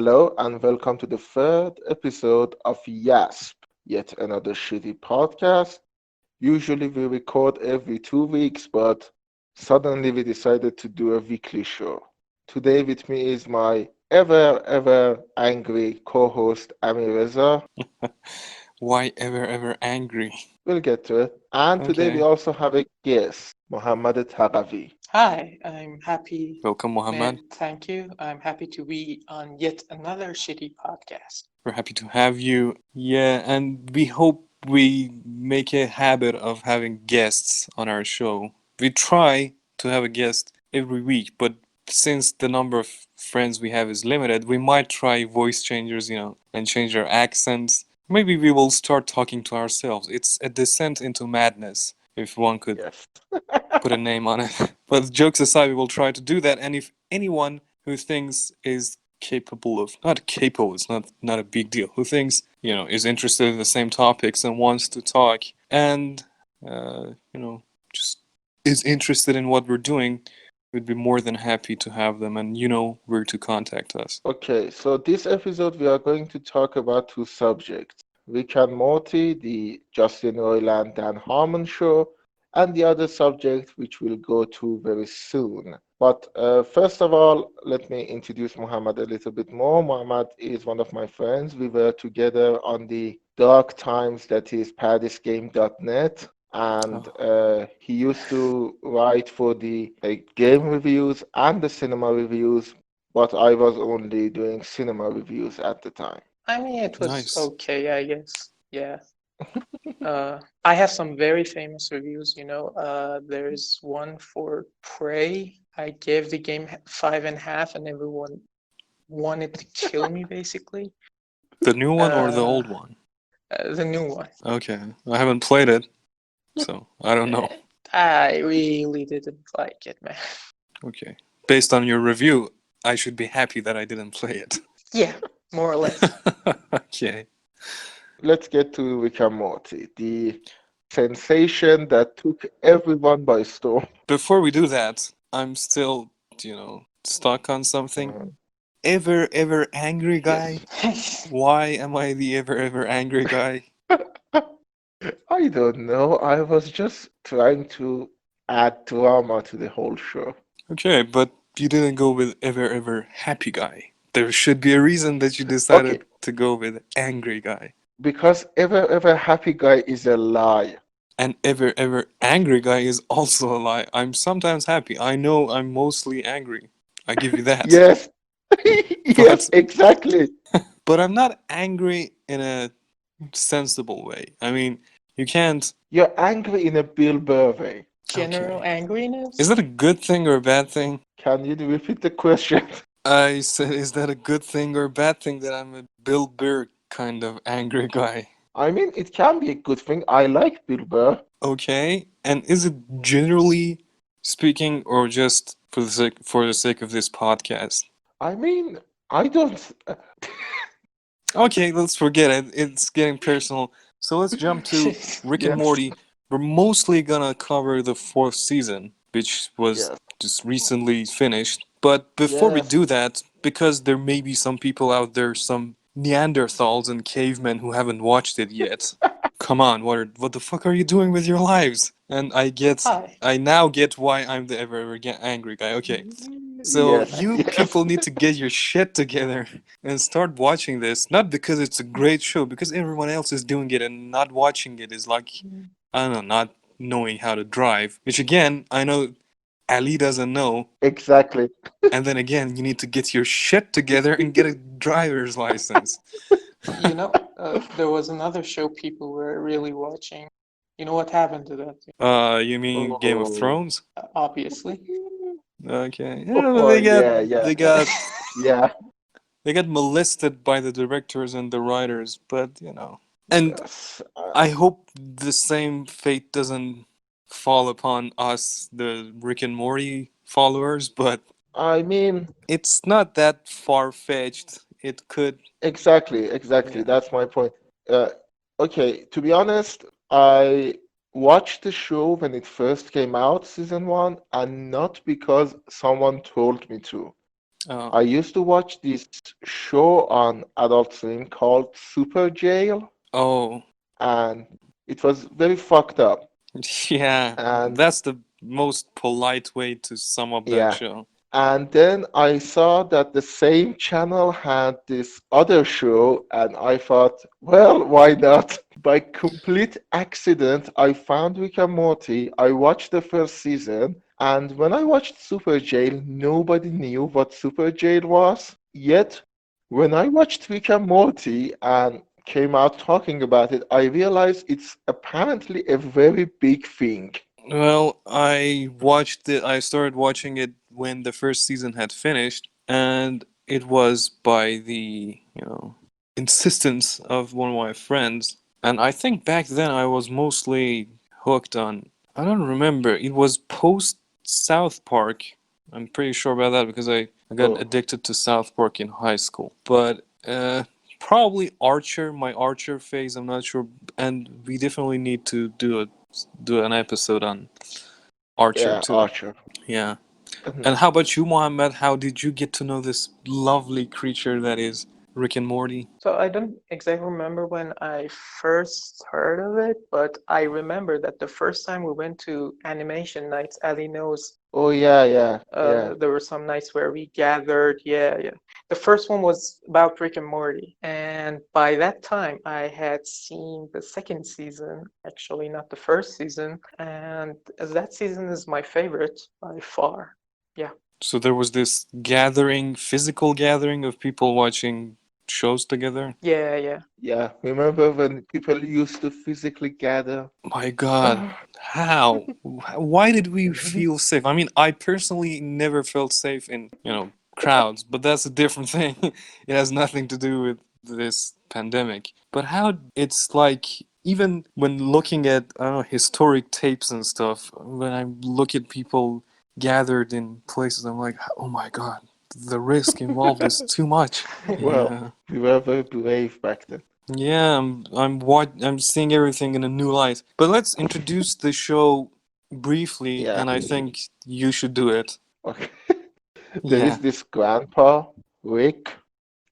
Hello and welcome to the third episode of YASP, yet another shitty podcast. Usually we record every 2 weeks, but suddenly we decided to do a weekly show. Today with me is my ever angry co-host Amir Reza. Why ever angry? We'll get to it. And today we Okay. also have a guest, Mohammad Taqavi. Hi, I'm happy Welcome, Mohammad. and thank you. I'm happy to be on yet another shitty podcast. We're happy to have you. Yeah, and we hope we make a habit of having guests on our show. We try to have a guest every week, but since the number of friends we have is limited, we might try voice changers, and change our accents. Maybe we will start talking to ourselves. It's a descent into madness, if one could Yes. put a name on it. But jokes aside, we will try to do that. And if anyone who thinks is capable of, not capable, it's not a big deal, who thinks, is interested in the same topics and wants to talk and, just is interested in what we're doing, we'd be more than happy to have them. And you know where to contact us. Okay, so this episode we are going to talk about two subjects. Rick and Morty, the Justin Roiland Dan Harmon show, and the other subject which we'll go to very soon. But first of all, let me introduce Mohammad a little bit more. Mohammad is one of my friends. We were together on the dark times that is paradisegame.net. And Oh, he used to write for the game reviews and the cinema reviews, but I was only doing cinema reviews at the time. I mean, it was nice. okay, I guess. Yeah. I have some very famous reviews, there's one for Prey. I gave the game 5.5 and everyone wanted to kill me basically. The new one or the Uh, old one? the new one. Okay. I haven't played it, so I don't know. I really didn't like it, man. Okay. Based on your review, I should be happy that I didn't play it. Yeah, more or less. Okay. Let's get to Rick and Morty, the sensation that took everyone by storm. Before we do that, I'm still, stuck on something. Mhm. Ever angry guy? Yes. Why am I the ever angry guy? I don't know. I was just trying to add drama to the whole show. Okay, but you didn't go with ever happy guy. There should be a reason that you Okay, decided to go with angry guy. because ever happy guy is a lie. And ever angry guy is also a lie. I'm sometimes happy. I know I'm mostly angry. I give you that. Yes, yes, But exactly. I'm not angry in a sensible way. I mean, you can't. You're angry in a Bill Burr way. General Okay. Is angriness? that a good thing or a bad thing? Can you repeat the question? I said, is that a good thing or a bad thing that I'm a Bill Burr kind of angry guy? I mean, it can be a good thing. I like Bill Burr. Okay. And is it generally speaking or just for the sake of this podcast? I mean, I don't. Okay, let's forget it. It's getting personal. So let's jump to Rick and Yes, Morty. We're mostly gonna cover the fourth season, which was yes, just recently finished. But before we yes. do that, because there may be some people out there, some Neanderthals and cavemen who haven't watched it yet. Come on, what the fuck are you doing with your lives? And Hi. I now get why I'm the angry guy. Okay, so Yes, you yes. people need to get your shit together and start watching this. Not because it's a great show, because everyone else is doing it and not watching it is like, I don't know, not knowing how to drive. Which again, I know Ali doesn't know. Exactly. And then again, you need to get your shit together and get a driver's license. There was another show people were really watching. You know what happened to that? You mean Game of Oh, Thrones? Obviously. Okay. Yeah, but oh yeah, yeah, they got yeah. they got molested by the directors and the writers, but And Yes. I hope the same fate doesn't fall upon us, the Rick and Morty followers, but I mean, it's not that far fetched. It could, exactly. yeah. That's my point. Uh, okay, to be honest, I watched the show when it first came out, season one, and not because someone told me to. Oh, I used to watch this show on Adult Swim called Super Jail, oh, and it was very fucked up. yeah. And That's the most polite way to sum up that yeah, show. and then I saw that the same channel had this other show, and I thought, well, why not? By complete accident, I found Rick and Morty. I watched the first season, and when I watched Super Jail, nobody knew what Super Jail was. Yet, when I watched Rick and Morty and came out talking about it, I realized it's apparently a very big thing. Well, I watched it. I started watching it when the first season had finished, and it was by the, insistence of one of my friends. And I think back then I was mostly hooked on. I don't remember. It was post South Park. I'm pretty sure about that because I got Oh, addicted to South Park in high school. But probably Archer, my Archer phase. I'm not sure. And we definitely need to do an episode on Archer yeah, too. Archer. Yeah. Mhm. And how about you, Mohammed? How did you get to know this lovely creature that is Rick and Morty? So I don't exactly remember when I first heard of it, but I remember that the first time we went to animation nights, Ali knows, Oh, yeah, yeah, yeah. there were some nights where we gathered. Yeah, yeah. The first one was about Rick and Morty, and by that time I had seen the second season, actually not the first season, and that season is my favorite by far. Yeah. So there was this gathering, physical gathering of people watching shows together. Yeah, yeah. Yeah, remember when people used to physically gather? My God, how? Why did we feel safe? I mean, I personally never felt safe in, crowds, but that's a different thing. It has nothing to do with this pandemic. But how it's like, even when looking at, I don't know, historic tapes and stuff, when I look at people gathered in places, I'm like, oh my God, the risk involved is too much. Well, Yeah. we were very brave back then. Yeah, I'm seeing everything in a new light. But let's introduce the show briefly, Yeah. and I think you should do it. Okay. There is Yeah, this grandpa, Rick,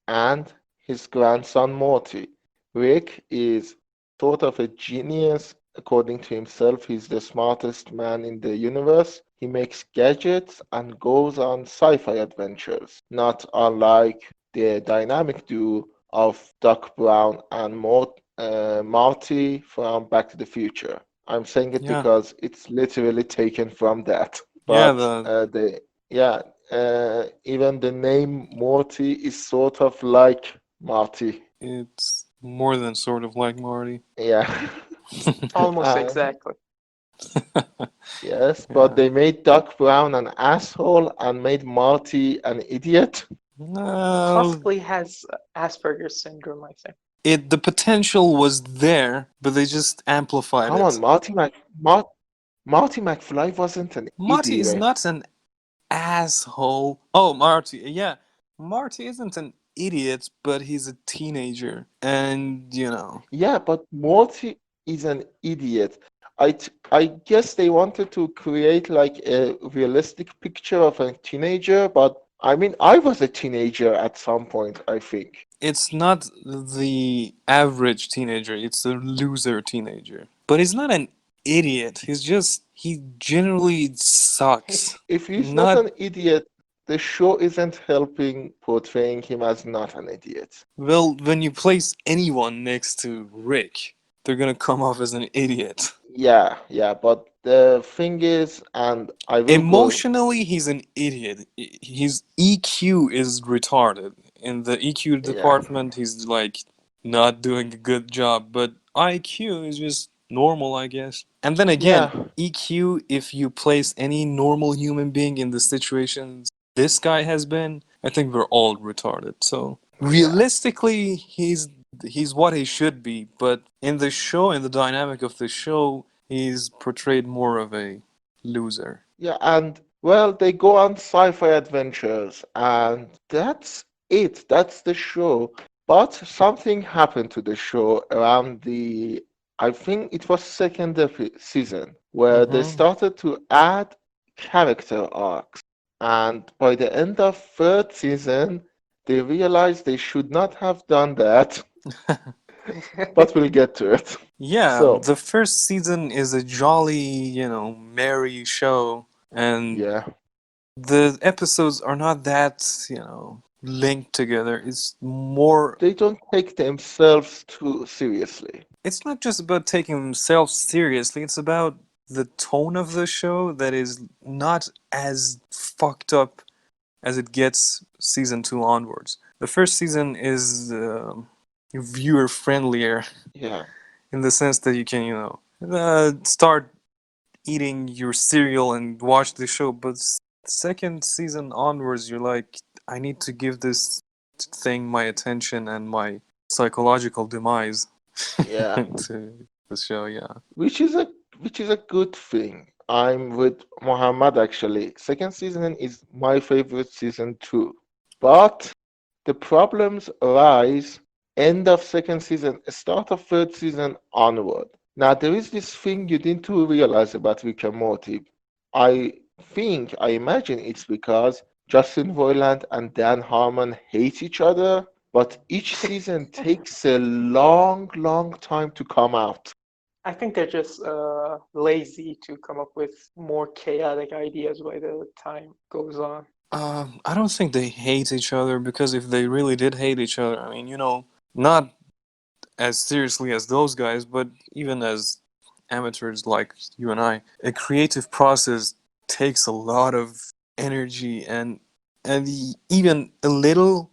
and his grandson, Morty. Rick is sort of a genius. According to himself, he's the smartest man in the universe. He makes gadgets and goes on sci-fi adventures, not unlike the dynamic duo of Doc Brown and Marty from Back to the Future. I'm saying it yeah, because it's literally taken from that. yeah. But The yeah, even the name Morty is sort of like Marty. it's more than sort of like Marty. Yeah. Almost And exactly. yes, but Yeah. they made Doc Brown an asshole and made Marty an idiot. No, Possibly has Asperger's syndrome, I think. the potential was there, but they just amplified Come on, it. Marty McFly wasn't an Marty is idiot. not an asshole. Oh, Marty. Yeah, Marty isn't an idiot, but he's a teenager, and Yeah, but Morty is an idiot. I guess they wanted to create like a realistic picture of a teenager, but I mean, I was a teenager at some point, I think. it's not the average teenager, it's a loser teenager. But he's not an idiot. He generally sucks. If he's not Not an idiot, the show isn't helping portraying him as not an idiot. well, when you place anyone next to Rick, they're gonna come off as an idiot. Yeah, yeah, but the thing is, and I will go, Emotionally, he's an idiot. His EQ is retarded. In the EQ yeah, department, he's like not doing a good job, but IQ is just normal, I guess. And then again, yeah, EQ, if you place any normal human being in the situations this guy has been, I think we're all retarded. So yeah. realistically, he's what he should be, but in the show, in the dynamic of the show, he's portrayed more of a loser. Yeah, and well, they go on sci-fi adventures, and that's it. That's the show. But something happened to the show around I think it was second season, where they Mm-hmm. started to add character arcs. And by the end of third season, they realized they should not have done that, but we'll get to it. Yeah, So, the first season is a jolly, merry show, and yeah, the episodes are not that, linked together. It's more, they don't take themselves too seriously. it's not just about taking themselves seriously, it's about the tone of the show that is not as fucked up as it gets season 2 onwards. The first season is viewer friendlier Yeah, in the sense that you can, start eating your cereal and watch the show. But second season onwards, you're like, I need to give this thing my attention and my psychological demise yeah, to the show. Yeah. which is a which is a good thing. I'm with Mohammad actually. Second season is my favorite season too. But the problems arise end of second season, start of third season onward. Now there is this thing you need to realize about Rick and Morty. I imagine it's because Justin Roiland and Dan Harmon hate each other, but each season takes a long, long time to come out. I think they're just lazy to come up with more chaotic ideas by the time goes on. I don't think they hate each other because if they really did hate each other, I mean, not as seriously as those guys, but even as amateurs like you and I, a creative process takes a lot of energy and even a little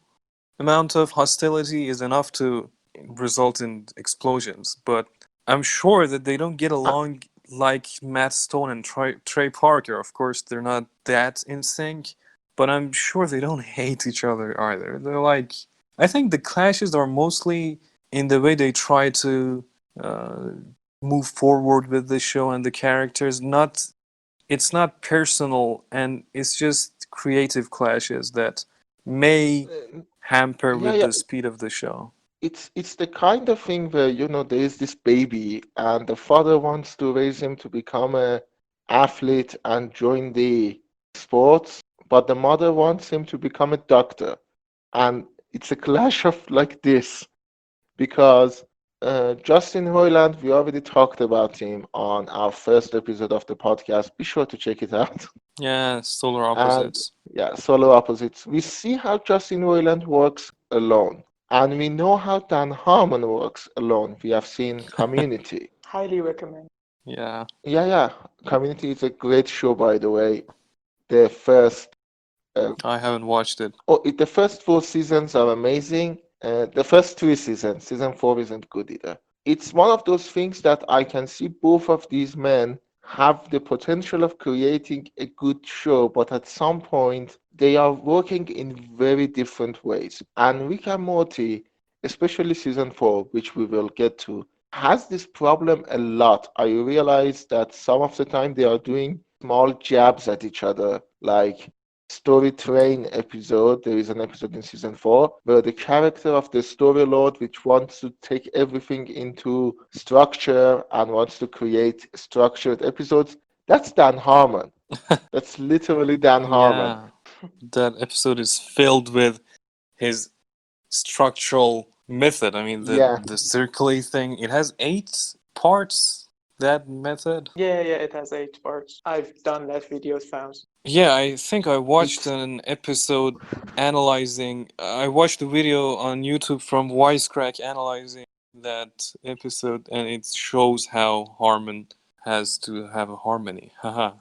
amount of hostility is enough to result in explosions. But I'm sure that they don't get Uh, along like Matt Stone and Trey Parker. Of course, they're not that in sync, but I'm sure they don't hate each other either. They're like, I think the clashes are mostly in the way they try to uh, move forward with the show and the characters. Not, it's not personal, and it's just creative clashes that may hamper yeah, with yeah. the speed of the show. It's the kind of thing where there is this baby and the father wants to raise him to become a athlete and join the sports, but the mother wants him to become a doctor. And it's a clash of like this because Justin Hoyland, we already talked about him on our first episode of the podcast. Be sure to check it out. Yeah, solar And opposites. yeah, solo opposites. We see how Justin Roiland works alone, and we know how Dan Harmon works alone. We have seen Community. Highly recommend. Yeah, Yeah, yeah. Community is a great show, by the way. The first, uh, I haven't watched it. the first four seasons are amazing. The first three seasons, season four isn't good either. It's one of those things that I can see both of these men have the potential of creating a good show, but at some point they are working in very different ways. And Rick and Morty, especially season four, which we will get to, has this problem a lot. I realize that some of the time they are doing small jabs at each other, like Story Train episode. There is an episode in season four where the character of the story lord, which wants to take everything into structure and wants to create structured episodes, that's Dan Harmon. That's literally Dan Harmon. Yeah, that episode is filled with his structural method. I mean, the Yeah, the circular thing. It has 8 parts. That method. Yeah, yeah, it has 8 parts. I've done that video thousands. Yeah, I think I watched it's an episode analyzing. I watched a video on YouTube from Wisecrack analyzing that episode, and it shows how Harmon has to have a harmony. Haha.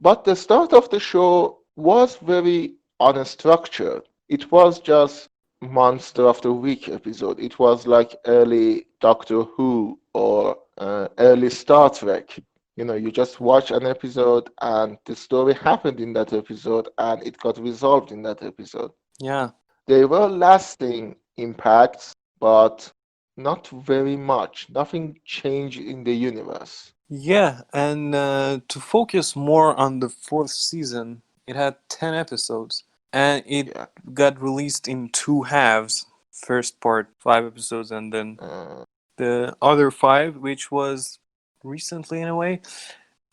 but the start of the show was very unstructured. It was just Monster of the Week episode. It was like early Doctor Who or early Star Trek. You just watch an episode and the story happened in that episode and it got resolved in that episode. Yeah. They were lasting impacts, but not very much. Nothing changed in the universe. Yeah, and to focus more on the fourth season, it had 10 episodes, and it Yeah. got released in 2 halves. First part, 5 episodes, and then Uh, the other 5, which was recently in a way.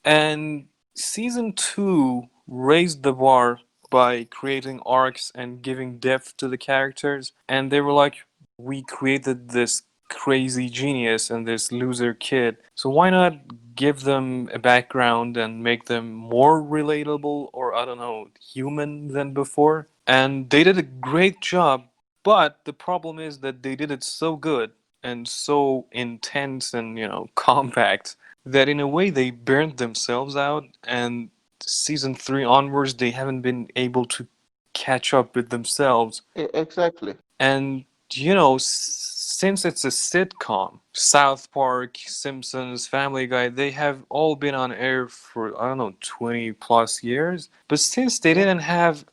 And season 2 raised the bar by creating arcs and giving depth to the characters. And they were like, we created this crazy genius and this loser kid. So why not give them a background and make them more relatable or, I don't know, human than before? And they did a great job, but the problem is that they did it so good and so intense and, compact that in a way they burned themselves out, and season 3 onwards they haven't been able to catch up with themselves. Exactly. And since it's a sitcom, South Park, Simpsons, Family Guy, they have all been on air for, I don't know, 20 plus years. But since they Yeah. didn't have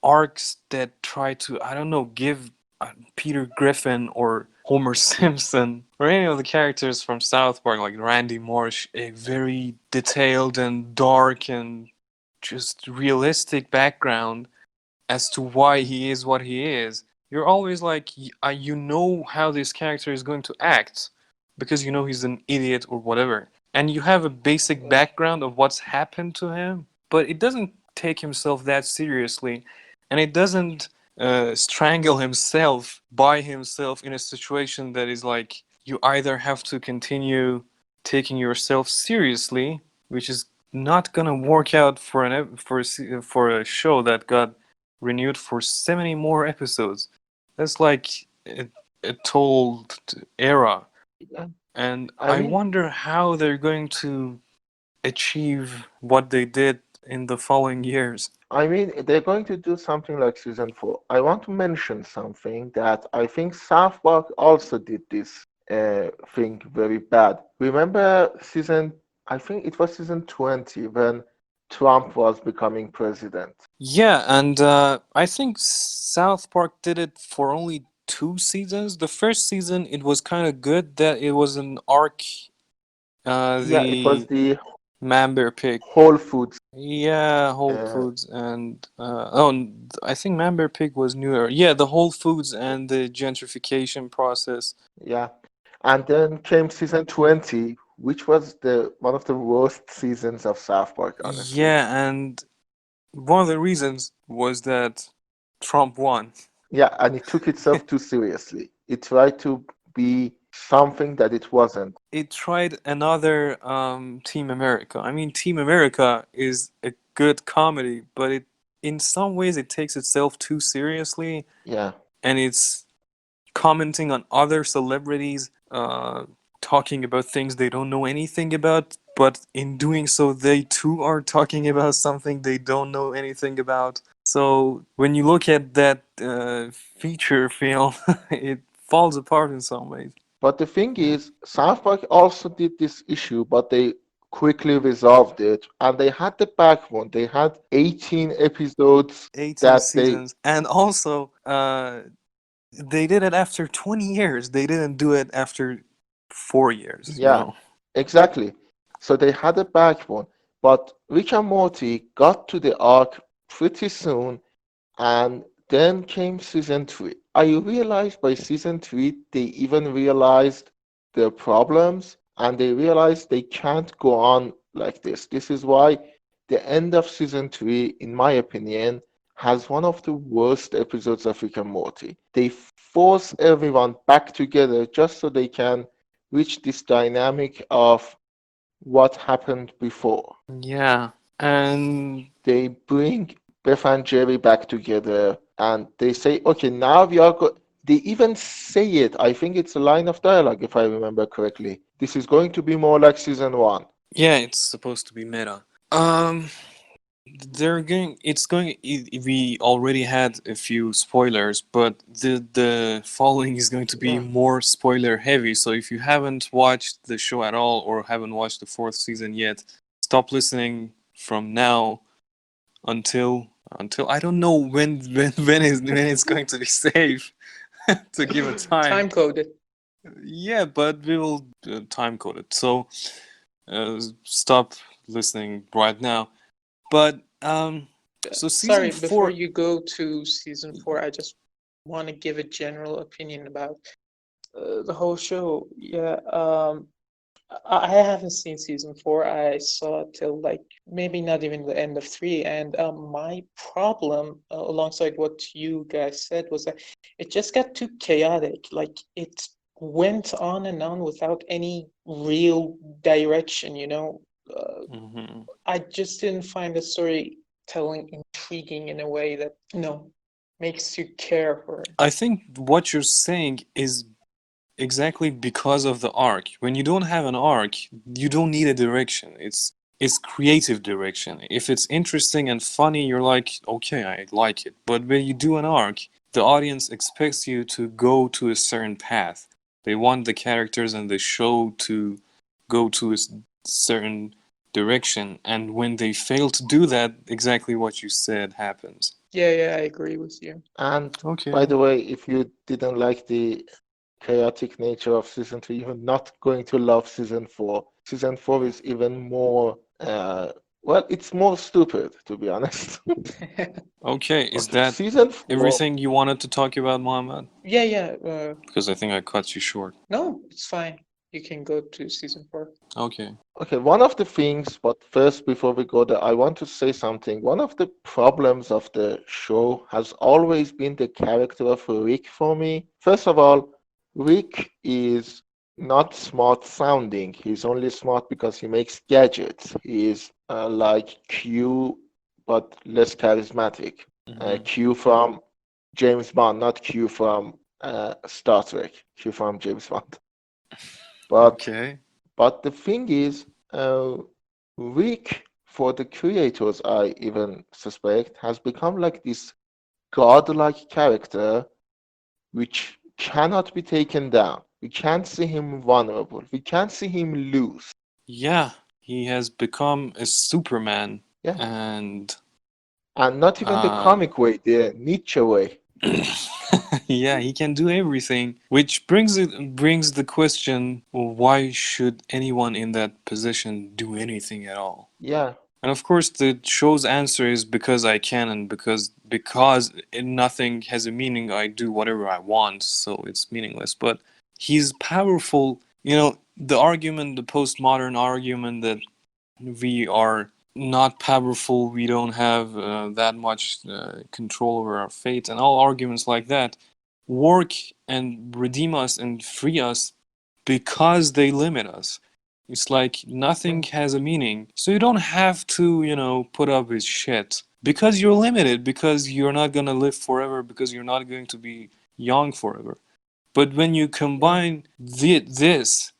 arcs that try to, I don't know, give Peter Griffin or Homer Simpson or any of the characters from South Park, like Randy Marsh, a very detailed and dark and just realistic background as to why he is what he is. You're always like, you know how this character is going to act because you know he's an idiot or whatever. And you have a basic Yeah. background of what's happened to him, but it doesn't take himself that seriously. And it doesn't strangle himself by himself in a situation that is like, you either have to continue taking yourself seriously, which is not gonna work out for for a show that got renewed for 70 more episodes. That's like a told era. Yeah. And I I mean, wonder how they're going to achieve what they did in the following years. they're going to do something like season 4. I want to mention something that I think South Park also did this thing very bad. Remember I think it was season 20 when Trump was becoming president. Yeah, and I think South Park did it for only 2 seasons. The first season, it was kind of good that it was an arc, Yeah, it was the the Member Pig. Whole Foods. Yeah, Whole Uh, Foods and I think Member Pig was newer. Yeah, the Whole Foods and the gentrification process. yeah, and then came season 20, which was the one of the worst seasons of South Park, honestly. Yeah, and one of the reasons was that Trump won. Yeah, and it took itself too seriously. It tried to be something that it wasn't. It tried another Team America. I mean, Team America is a good comedy, but it in some ways it takes itself too seriously, Yeah, and it's commenting on other celebrities, talking about things they don't know anything about, but in doing so, they too are talking about something they don't know anything about. So when you look at that feature film, it falls apart in some ways. but the thing is, South Park also did this issue, but they quickly resolved it, and they had the backbone. They had 18 episodes 18 that they, seasons, and also they did it after 20 years. They didn't do it after 4 years, yeah, exactly. So they had a backbone, but Rick and Morty got to the arc pretty soon, and then came season 3. I realized by season 3 they even realized their problems and they realized they can't go on like this. This is why the end of season 3, in my opinion, has one of the worst episodes of Rick and Morty. They force everyone back together just so they can reach this dynamic of what happened before. yeah, and They bring Beth and Jerry back together and they say, okay, now we are they even say it. I think it's a line of dialogue, if I remember correctly. This is going to be more like season 1. yeah, it's supposed to be meta. Um, they're going. It's going. We already had a few spoilers, but the following is going to be Yeah. more spoiler heavy. So if you haven't watched the show at all or haven't watched the fourth season yet, stop listening from now until I don't know when it's going to be safe to give a time. Time coded. Yeah, but we will time code it. So stop listening right now. But so season Sorry, before 4. you go to season 4, I just want to give a general opinion about the whole show. Yeah, I haven't seen season four. I saw till like maybe not even the end of three. And my problem, alongside what you guys said, was that it just got too chaotic. Like it went on and on without any real direction, you know? Hmm. I just didn't find the storytelling intriguing in a way that, you know, makes you care for it. I think what you're saying is exactly because of the arc. When you don't have an arc, you don't need a direction. It's creative direction. If it's interesting and funny, you're like, okay, I like it. But when you do an arc, the audience expects you to go to a certain path. They want the characters and the show to go to a certain direction, and when they fail to do that, exactly what you said happens. Yeah, yeah, I agree with you. And by Okay. the way, if you didn't like the chaotic nature of season three, you're not going to love season four. Season four is even more, well, it's more stupid, to be honest. Okay, is Okay, that season four, everything you wanted to talk about, Mohammed? Yeah, yeah. Because I think I cut you short. No, it's fine. You can go to season four. Okay. okay, one of the things, but first, before we go there, I want to say something. One of the problems of the show has always been the character of Rick for me. First of all, Rick is not smart sounding. He's only smart because he makes gadgets. He is like Q, but less charismatic. Hmm. Q from James Bond, not Q from Star Trek. Q from James Bond. But Okay. but the thing is, Rick, for the creators, I even suspect, has become like this godlike character which cannot be taken down. We can't see him vulnerable. We can't see him lose. Yeah, he has become a Superman, Yeah. and And not even the uh, comic way, the Nietzsche way. yeah, he can do everything. Which brings the question: why should anyone in that position do anything at all? Yeah. And of course, the show's answer is because I can, and because nothing has a meaning, I do whatever I want, so it's meaningless. But he's powerful. You know, the argument, the postmodern argument that we are not powerful, we don't have that much control over our fate, and all arguments like that work and redeem us and free us because they limit us. It's like nothing Yeah. has a meaning. So you don't have to, put up with shit because you're limited, because you're not going to live forever, because you're not going to be young forever. But when you Yeah. combine this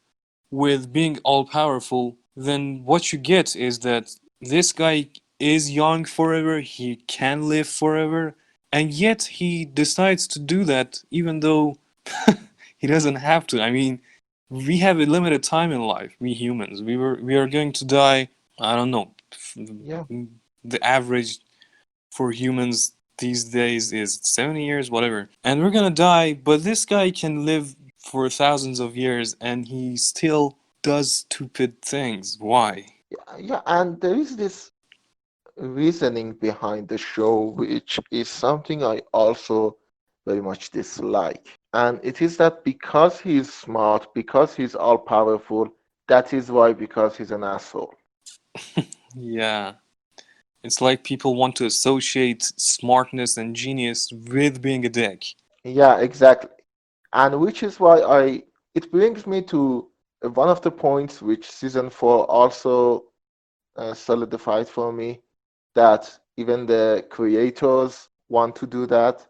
with being all powerful, then what you get is that this guy is young forever, he can live forever, and yet he decides to do that even though he doesn't have to. I mean, we have a limited time in life, we humans. We are going to die, I don't know. Yeah. The average for humans these days is 70 years, whatever. And we're gonna die, but this guy can live for thousands of years and he still does stupid things. Why? Yeah. And there is this reasoning behind the show, which is something I also very much dislike. And it is that because he's smart, because he's all powerful, that is why, because he's an asshole. Yeah. It's like people want to associate smartness and genius with being a dick. Yeah, exactly. And which is why it brings me to one of the points which season four also solidified for me, that even the creators want to do that,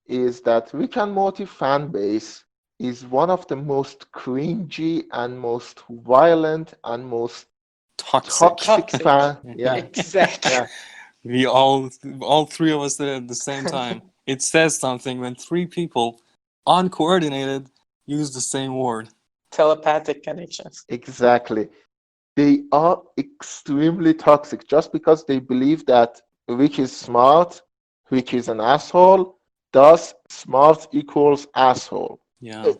is that Rick and Morty fan base is one of the most cringy and most violent and most Toxic. toxic Toxic. fan. Yeah, Exactly. yeah, We all three of us did it at the same time. It says something when three people, uncoordinated, use the same word. Telepathic connections. exactly. They are extremely toxic just because they believe that Rick is smart, Rick is an asshole, thus smart equals asshole. Yeah.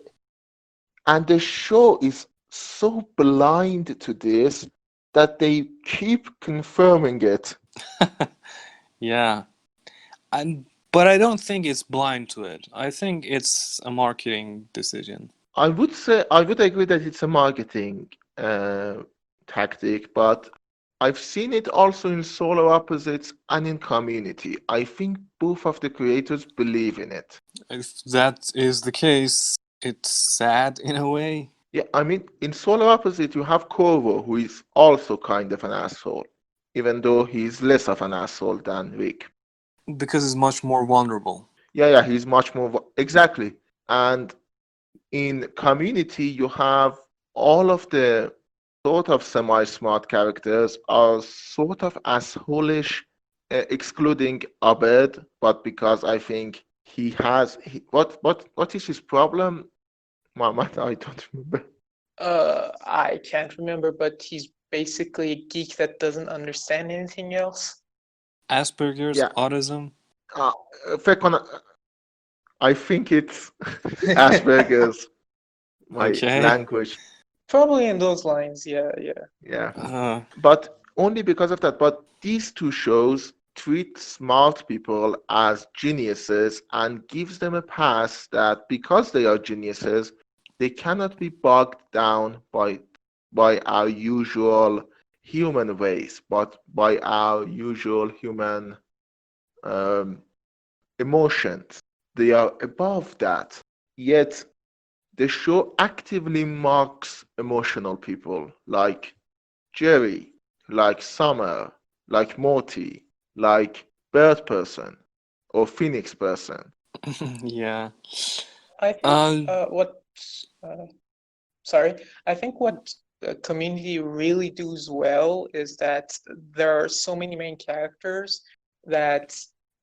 And the show is so blind to this that they keep confirming it. Yeah. And but I don't think it's blind to it. I think it's a marketing decision. I would say I would agree that it's a marketing uh, tactic, but I've seen it also in Solar Opposites and in Community. I think both of the creators believe in it. If that is the case, it's sad in a way Yeah, I mean, in Solar Opposite, you have Corvo, who is also kind of an asshole, even though he's less of an asshole than Rick. because it's much more vulnerable. Yeah, he's much more exactly. And in Community, you have all of the sort of semi-smart characters are sort of assholish, excluding Abed, but because I think what is his problem? Mohammad, I don't remember. I can't remember, but he's basically a geek that doesn't understand anything else. Asperger's, Yeah, autism. uh, I think it's Asperger's, my Okay. language. Probably in those lines, yeah, yeah. Yeah. Uh, But only because of that. But these two shows treat smart people as geniuses and gives them a pass that because they are geniuses, they cannot be bogged down by our usual human ways, but by our usual human um, emotions. They are above that. Yet the show actively mocks emotional people like Jerry, like Summer, like Morty, like Bird Person or Phoenix Person. yeah. I think Uh, uh, sorry, I think what Community really does well is that there are so many main characters that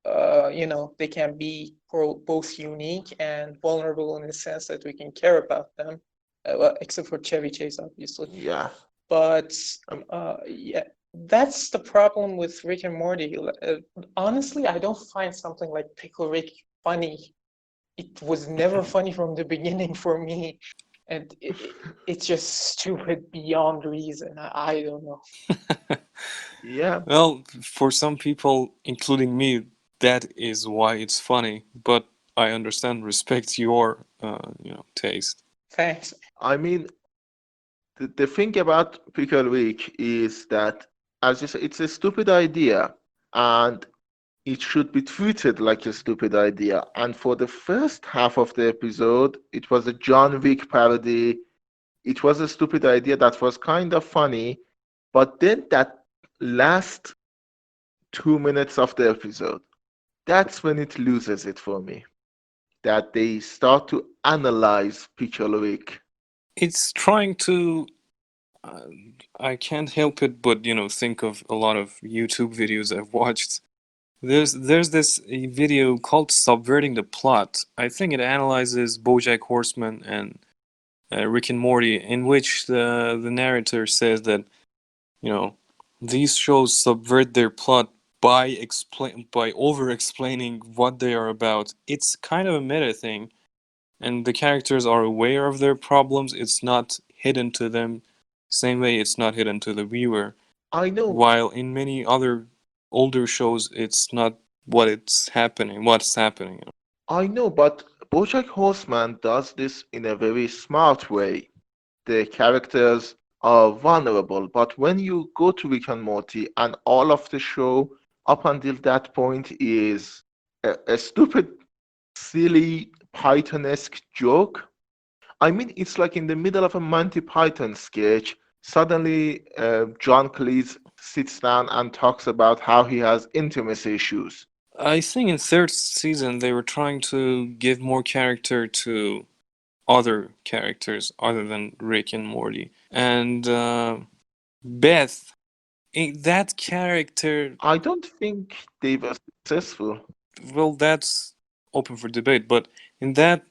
they can be both unique and vulnerable in the sense that we can care about them. Well, except for Chevy Chase, obviously. Yeah. But Um, yeah, that's the problem with Rick and Morty. Honestly, I don't find something like Pickle Rick funny. It was never funny from the beginning for me, and it's just stupid beyond reason. I don't know. yeah. well, for some people, including me, that is why it's funny. But I understand, respect your, taste. Thanks. I mean, the thing about Pickle Week is that, as you say, it's a stupid idea and it should be treated like a stupid idea. And for the first half of the episode, it was a John Wick parody. It was a stupid idea that was kind of funny. But then that last 2 minutes of the episode, that's when it loses it for me. That they start to analyze Picholovic. It's trying to. Uh, I can't help it but think of a lot of YouTube videos I've watched. There's this video called "Subverting the Plot." I think it analyzes BoJack Horseman and Rick and Morty, in which the narrator says that you know these shows subvert their plot by over explaining what they are about. It's kind of a meta thing, and the characters are aware of their problems. It's not hidden to them, same way it's not hidden to the viewer. I know, While in many other older shows, it's not what's happening. I know, but BoJack Horseman does this in a very smart way. The characters are vulnerable, but when you go to Rick and Morty and all of the show up until that point is a stupid, silly Python-esque joke. I mean, it's like in the middle of a Monty Python sketch, suddenly John Cleese sits down and talks about how he has intimacy issues. I think in third season they were trying to give more character to other characters other than Rick and Morty. And Beth, that character, I don't think they were successful. well, that's open for debate, but in that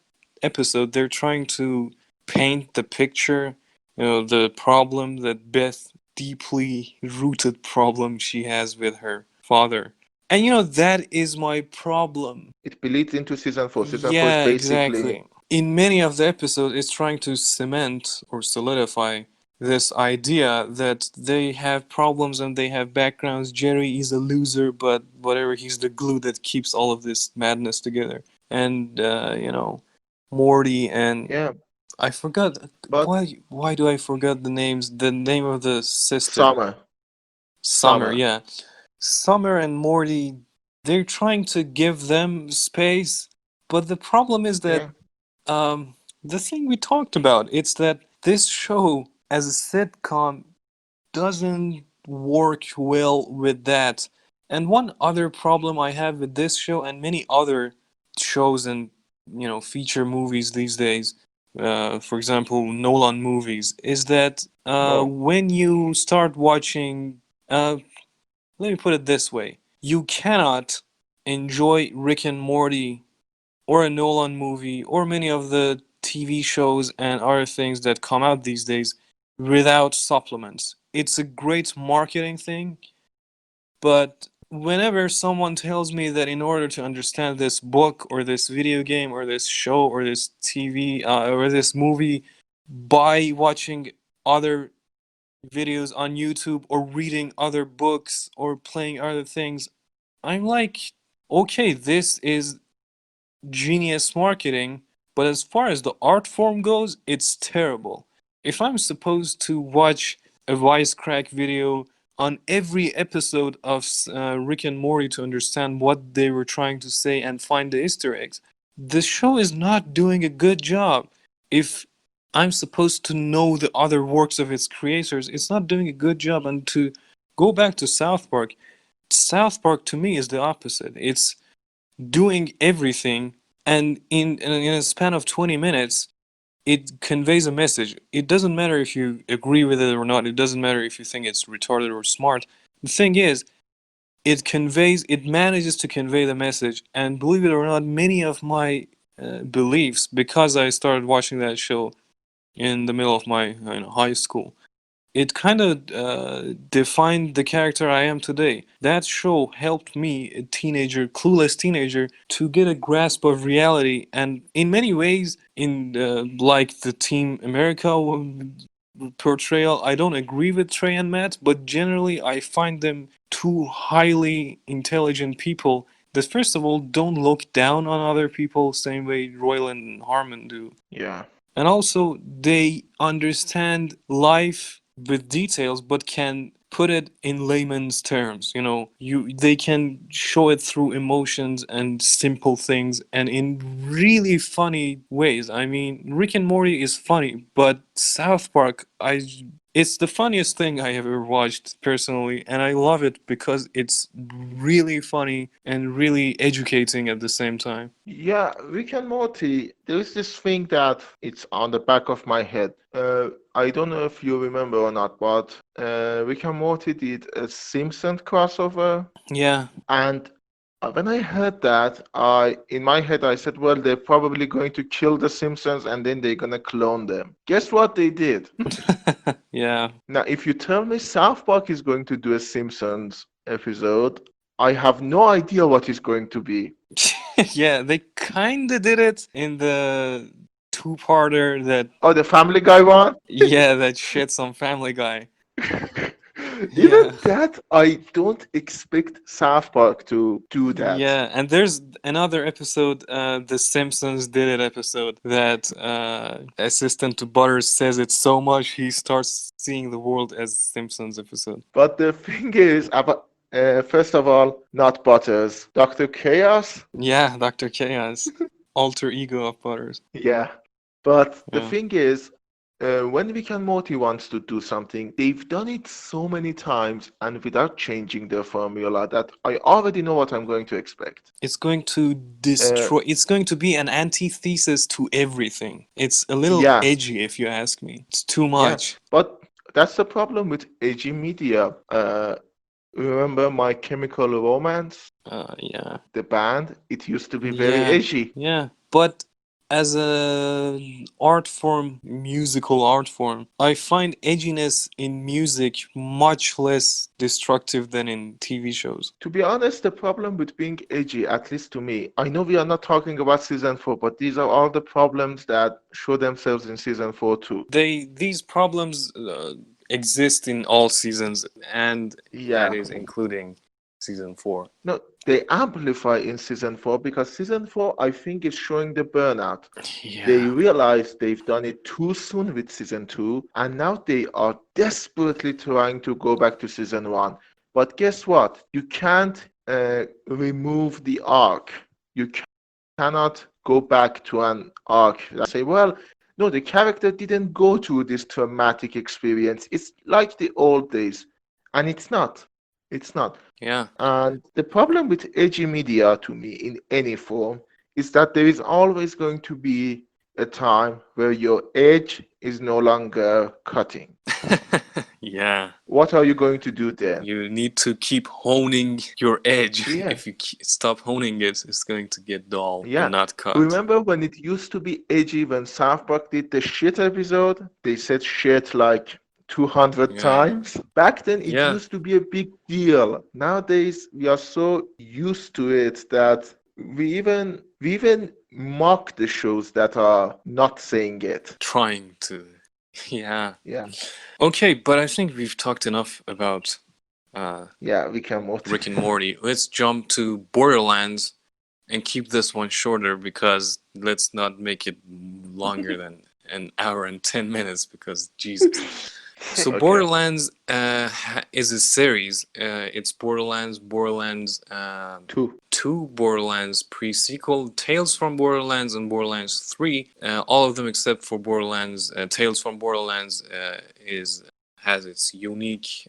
episode, they're trying to paint the picture, the problem that Beth, deeply rooted problem she has with her father. And that is my problem. It bleeds into season 4. Season 4 is Yeah, basically, exactly. In many of the episodes, it's trying to cement or solidify this idea that they have problems and they have backgrounds. Jerry is a loser, but whatever, he's the glue that keeps all of this madness together. And, Morty and yeah. I forgot. But Why do I forget the names? The name of the sister. Summer, Summer, Summer, yeah. Summer and Morty, they're trying to give them space, but the problem is that yeah, the thing we talked about, it's that this show as a sitcom doesn't work well with that. And one other problem I have with this show and many other shows and feature movies these days, for example, Nolan movies, is that no, when you start watching, uh, let me put it this way: you cannot enjoy Rick and Morty or a Nolan movie or many of the TV shows and other things that come out these days without supplements. It's a great marketing thing, but whenever someone tells me that in order to understand this book or this video game or this show or this TV or this movie by watching other videos on YouTube or reading other books or playing other things, I'm like, okay, this is genius marketing, but as far as the art form goes, it's terrible. If I'm supposed to watch a wisecrack video on every episode of Rick and Morty to understand what they were trying to say and find the Easter eggs, the show is not doing a good job. If I'm supposed to know the other works of its creators, it's not doing a good job. And to go back to South Park to me is the opposite. It's doing everything, and in a span of 20 minutes it conveys a message. It doesn't matter if you agree with it or not, it doesn't matter if you think it's retarded or smart. The thing is, it manages to convey the message. And believe it or not, many of my beliefs, because I started watching that show in the middle of my high school, it kind of defined the character I am today. That show helped me, a teenager, clueless teenager, to get a grasp of reality. And in many ways, in like the Team America portrayal, I don't agree with Trey and Matt, but generally I find them two highly intelligent people that, first of all, don't look down on other people same way Royland and Harmon do, yeah, and also they understand life with details but can put it in layman's terms. They can show it through emotions and simple things and in really funny ways. I mean, Rick and Morty is funny, but South Park, I it's the funniest thing I ever watched personally, and I love it because it's really funny and really educating at the same time. yeah. Rick and Morty. There is this thing that it's on the back of my head. I don't know if you remember or not, but Rick and Morty did a Simpsons crossover, Yeah. and when I heard that, in my head I said, well, they're probably going to kill the Simpsons and then they're gonna clone them. Guess what they did? Yeah. Now, if you tell me South Park is going to do a Simpsons episode, I have no idea what it's going to be. Yeah, they kinda did it in the two-parter that, Oh, the Family Guy one? yeah, that shits on Family Guy. Even Yeah. that, I don't expect South Park to do that. Yeah, and there's another episode, the Simpsons did it episode, that assistant to Butters says it so much he starts seeing the world as Simpsons episode. But the thing is, first of all, not Butters, Dr. Chaos. Yeah, Dr. Chaos, alter ego of Butters. Yeah. But the Yeah. thing is, when Rick and Morty wants to do something, they've done it so many times and without changing their formula that I already know what I'm going to expect. Uh, It's going to be an antithesis to everything. It's a little yeah, edgy, if you ask me. It's too yeah. much. But that's the problem with edgy media. Remember My Chemical Romance, Yeah. the band? It used to be very Yeah, edgy. yeah. But as a art form, musical art form, I find edginess in music much less destructive than in TV shows. To be honest, the problem with being edgy, at least to me, I know we are not talking about season 4, but these are all the problems that show themselves in season 4 too. These problems exist in all seasons, and that Yeah, is including season 4. No, they amplify in season 4 because season 4, I think, is showing the burnout. They Yeah. realize they've done it too soon with season 2, and now they are desperately trying to go back to season 1. But guess what? You can't remove the arc. You cannot go back to an arc and say, well, no, the character didn't go through this traumatic experience. It's like the old days. And it's not. It's not. Yeah. And the problem with edgy media to me in any form is that there is always going to be a time where your edge is no longer cutting. Yeah. What are you going to do then? You need to keep honing your edge. Yeah, If you stop honing it, it's going to get dull and yeah. not cut. Remember when it used to be edgy when South Park did the shit episode? They said shit like 200 Yeah. times. Back then, it Yeah. used to be a big deal. Nowadays, we are so used to it that we even mock the shows that are not saying it. Trying to. Yeah. Yeah, Okay, but I think we've talked enough about yeah, we can move. Rick and Morty. Let's jump to Borderlands and keep this one shorter because let's not make it longer than an hour and 10 minutes because Jesus. So Okay. Borderlands is a series. It's Borderlands Two. 2, Borderlands pre-sequel, Tales from Borderlands, and Borderlands 3. All of them except for Borderlands. Tales from Borderlands has its unique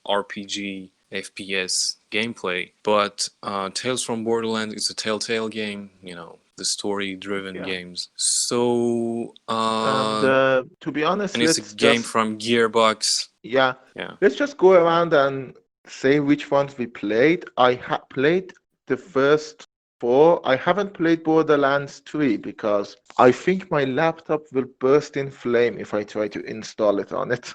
RPG FPS gameplay, but Tales from Borderlands is a Telltale game. You know, the story-driven Yeah. games. So And to be honest, and it's a let's game just from Gearbox. yeah, Yeah. let's just go around and say which ones we played. I played the first four. I haven't played Borderlands 3 because I think my laptop will burst in flame if I try to install it on it.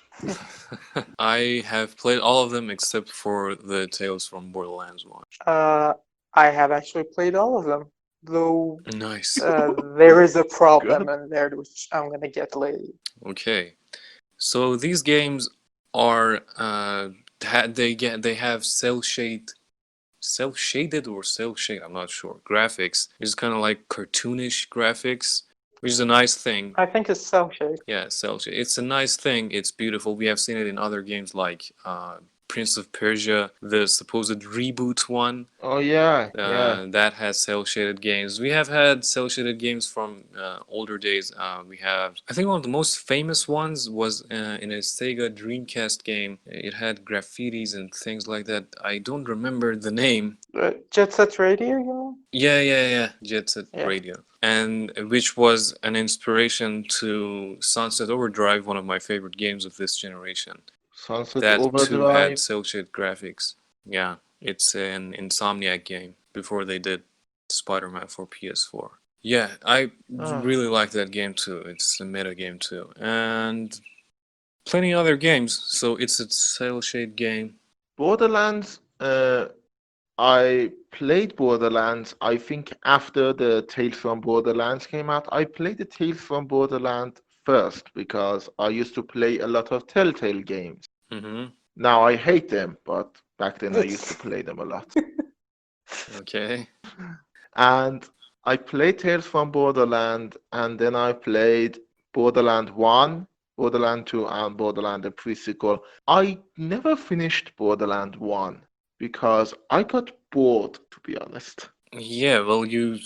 I have played all of them except for the Tales from Borderlands one. I have actually played all of them, though Nice. there is a problem Good. in there which I'm gonna get later. Okay. So these games are they have cell shaded or cell shade, I'm not sure. Graphics. It's kind of like cartoonish graphics, which is a nice thing. I think it's cell shade. Yeah, cell shade. It's a nice thing. It's beautiful. We have seen it in other games like Prince of Persia, the supposed reboot one. Oh yeah, yeah. That has cell shaded games. We have had cell shaded games from older days. We have, I think, one of the most famous ones was in a Sega Dreamcast game. It had graffitis and things like that. I don't remember the name. Jet Set Radio, you know? Yeah. Jet Set Yeah. Radio. And which was an inspiration to Sunset Overdrive, one of my favorite games of this generation. Sunset That too had Overdrive. cell shaded graphics. Yeah, it's an Insomniac game before they did Spider-Man for PS4. Yeah, I Ah. really like that game too. It's a meta game too. And plenty other games, so it's a cell shade game. Borderlands, I played Borderlands, I think after the Tales from Borderlands came out. I played the Tales from Borderlands first because I used to play a lot of Telltale games. Mm-hmm. Now I hate them, but back then I used to play them a lot. Okay. And I played Tales from Borderland, and then I played Borderland 1, Borderland 2, and Borderland the pre-sequel. I never finished Borderland 1 because I got bored, to be honest. Yeah, well, you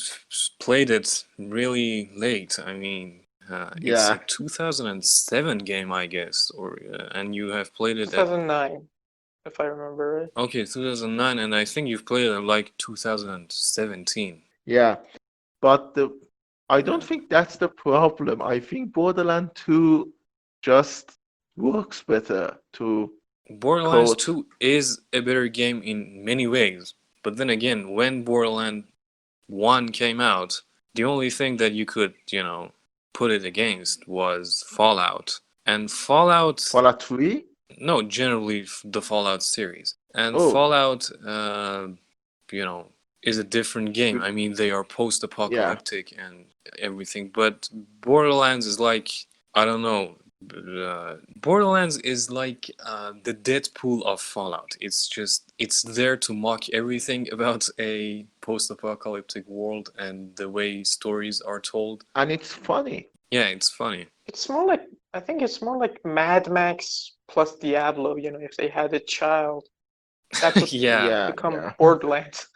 played it really late. I mean, it's a Yeah, 2007 game, I guess, or and you have played it at 2009, if I remember right. okay 2009, and I think you've played it at like 2017. yeah. But I don't Yeah. think that's the problem. I think Borderland 2 just works better to Borderlands quote. 2 is a better game in many ways, but then again, when Borderlands 1 came out, the only thing that you could, put it against was Fallout. And Fallout, Fallout 3? no, generally the Fallout series. And Oh, Fallout, you know, is a different game. I mean, they are yeah. post-apocalyptic and everything, but Borderlands is like, I don't know, Borderlands is like the Deadpool of Fallout. It's there to mock everything about a post-apocalyptic world and the way stories are told. And it's funny. Yeah, it's funny. It's more like, I think it's more like Mad Max plus Diablo. If they had a child, that would Yeah, Yeah, become yeah. Borderlands.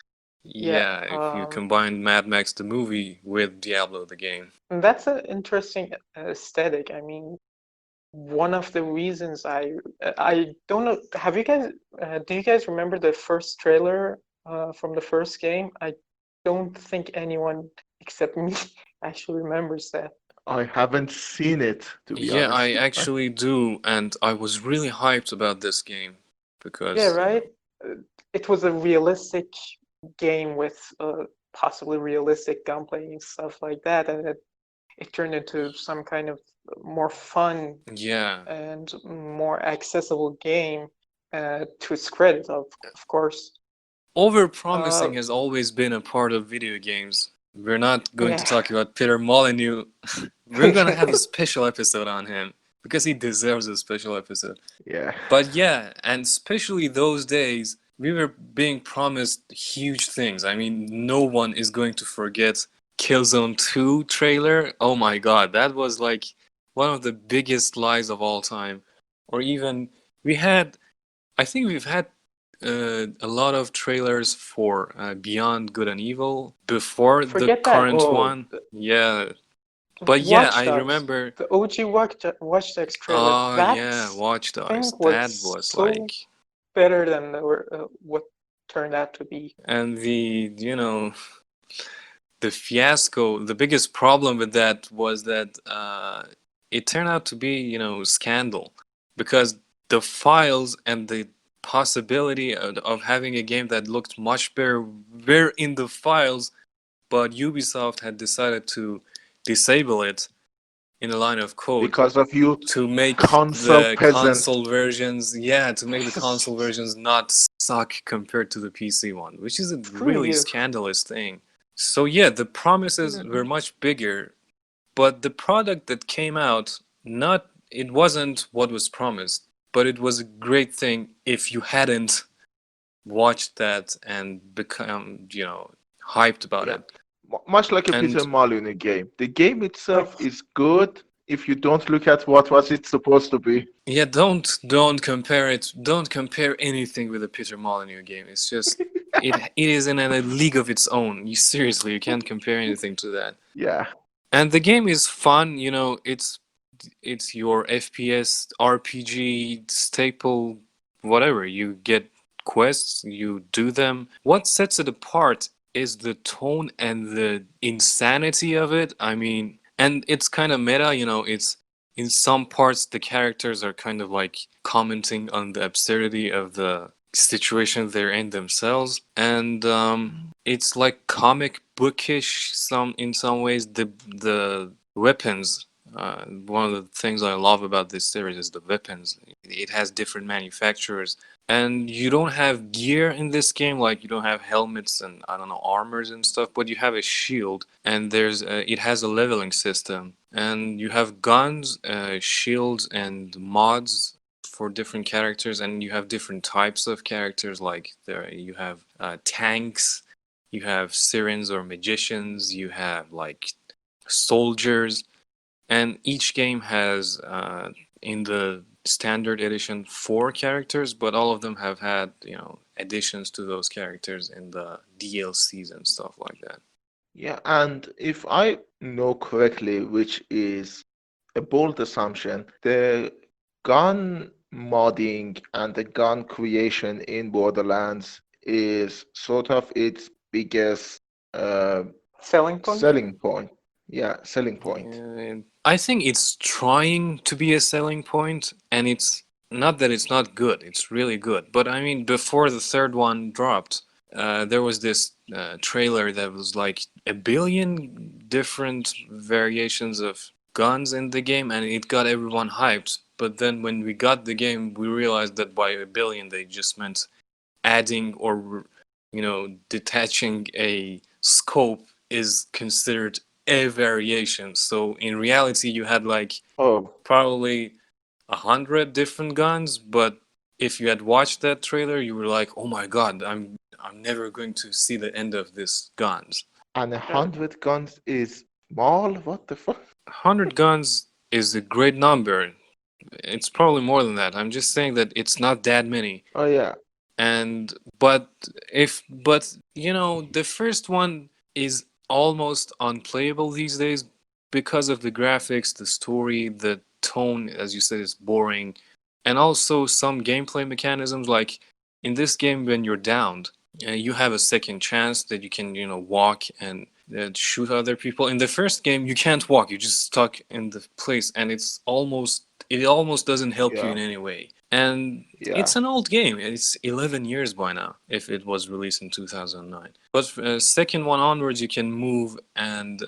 Yeah, yeah. If you combine Mad Max the movie with Diablo the game. and that's an interesting aesthetic. I mean, one of the reasons I don't know. Have you guys? Do you guys remember the first trailer from the first game? I don't think anyone except me actually remembers that. I haven't seen it, to be Yeah, I honest. actually do, and I was really hyped about this game Yeah, because, right. It was a realistic game with possibly realistic gunplay and stuff like that, and it turned into some kind of more fun yeah, and more accessible game, to its credit, of course. over-promising has always been a part of video games. We're not going to Yeah. talk about Peter Molyneux. We're gonna have a special episode on him because he deserves a special episode. Yeah. But yeah, and especially those days, we were being promised huge things. I mean, no one is going to forget Killzone 2 trailer. Oh my god, that was like one of the biggest lies of all time. Or even, we had, I think we've had a lot of trailers for Beyond Good and Evil before the Forget that. current Oh, one. Yeah, but yeah, Watch I Dogs, remember. the OG Watch Dogs trailer. Oh That yeah, Watch thing Dogs. That was was so like, better than what turned out to be. and the fiasco. The biggest problem with that was that it turned out to be scandal, because the files and the possibility of having a game that looked much better were in the files, but Ubisoft had decided to disable it in a line of code because of you to make console the peasants. console versions, yeah, to make the console versions not suck compared to the PC one, which is a Screw really you. scandalous thing. So yeah, the promises were much bigger, but the product that came out, not it wasn't what was promised, but it was a great thing if you hadn't watched that and become, hyped about Yeah. it. Much like a Peter And Molyneux game. The game Like, itself is good if you don't look at what was it supposed to be. yeah, don't compare it. Don't compare anything with a Peter Molyneux game. It's just it is in a league of its own. You seriously, you can't compare anything to that. Yeah. And the game is fun. It's your FPS RPG staple. Whatever, you get quests, you do them. What sets it apart is the tone and the insanity of it. I mean, and it's kind of meta. It's in some parts the characters are kind of like commenting on the absurdity of the situation they're in themselves, and it's like comic bookish in some ways. The weapons, one of the things I love about this series is the weapons. It has different manufacturers, and you don't have gear in this game, like you don't have helmets and I don't know, armors and stuff, but you have a shield, and it has a leveling system, and you have guns, shields, and mods for different characters, and you have different types of characters. Like there, you have tanks, you have sirens or magicians, you have like soldiers, and each game has, in the standard edition, 4 characters, but all of them have had, additions to those characters in the DLCs and stuff like that. Yeah, and if I know correctly, which is a bold assumption, the gun modding and the gun creation in Borderlands is sort of its biggest uh, selling point. selling point. Yeah, selling point. I think it's trying to be a selling point, and it's not that it's not good, it's really good. But I mean, before the third one dropped, there was this trailer that was like 1 billion different variations of guns in the game, and it got everyone hyped. But then when we got the game, we realized that by 1 billion they just meant adding or detaching a scope is considered a variation. So in reality, you had like Oh, probably 100 different guns, but if you had watched that trailer, you were like, "Oh my God, I'm never going to see the end of this guns." and a Uh, 100 guns is small? What the fuck? 100 guns is a great number. It's probably more than that. I'm just saying that it's not that many. Oh, yeah. And but you know, the first one is almost unplayable these days because of the graphics, the story, the tone, as you said, is boring, and also some gameplay mechanisms. Like in this game, when you're downed, you have a second chance that you can, you know, walk and shoot other people. In the first game, you can't walk; you're just stuck in the place, and it almost doesn't help you Yeah. in any way. And Yeah. it's an old game. It's 11 years by now, if it was released in 2009. But second one onwards, you can move, and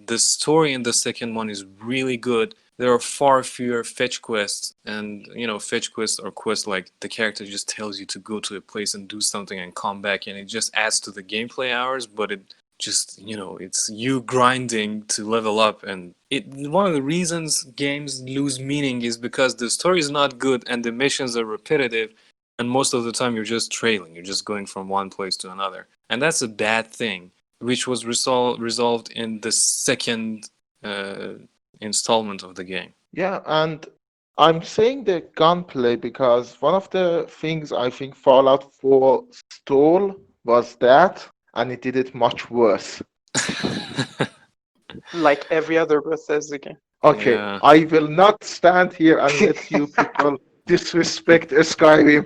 the story in the second one is really good. There are far fewer fetch quests, and you know, fetch quests are quests like the character just tells you to go to a place and do something and come back, and it just adds to the gameplay hours, but it just, you know, it's you grinding to level up. And it one of the reasons games lose meaning is because the story is not good and the missions are repetitive, and most of the time you're just trailing, you're just going from one place to another, and that's a bad thing, which was resolved in the second uh, installment of the game. Yeah, and I'm saying the gunplay because one of the things I think Fallout 4 stole was that, and it did it much worse. like every other Bethesda game. Okay, Yeah. I will not stand here and let you people disrespect Skyrim.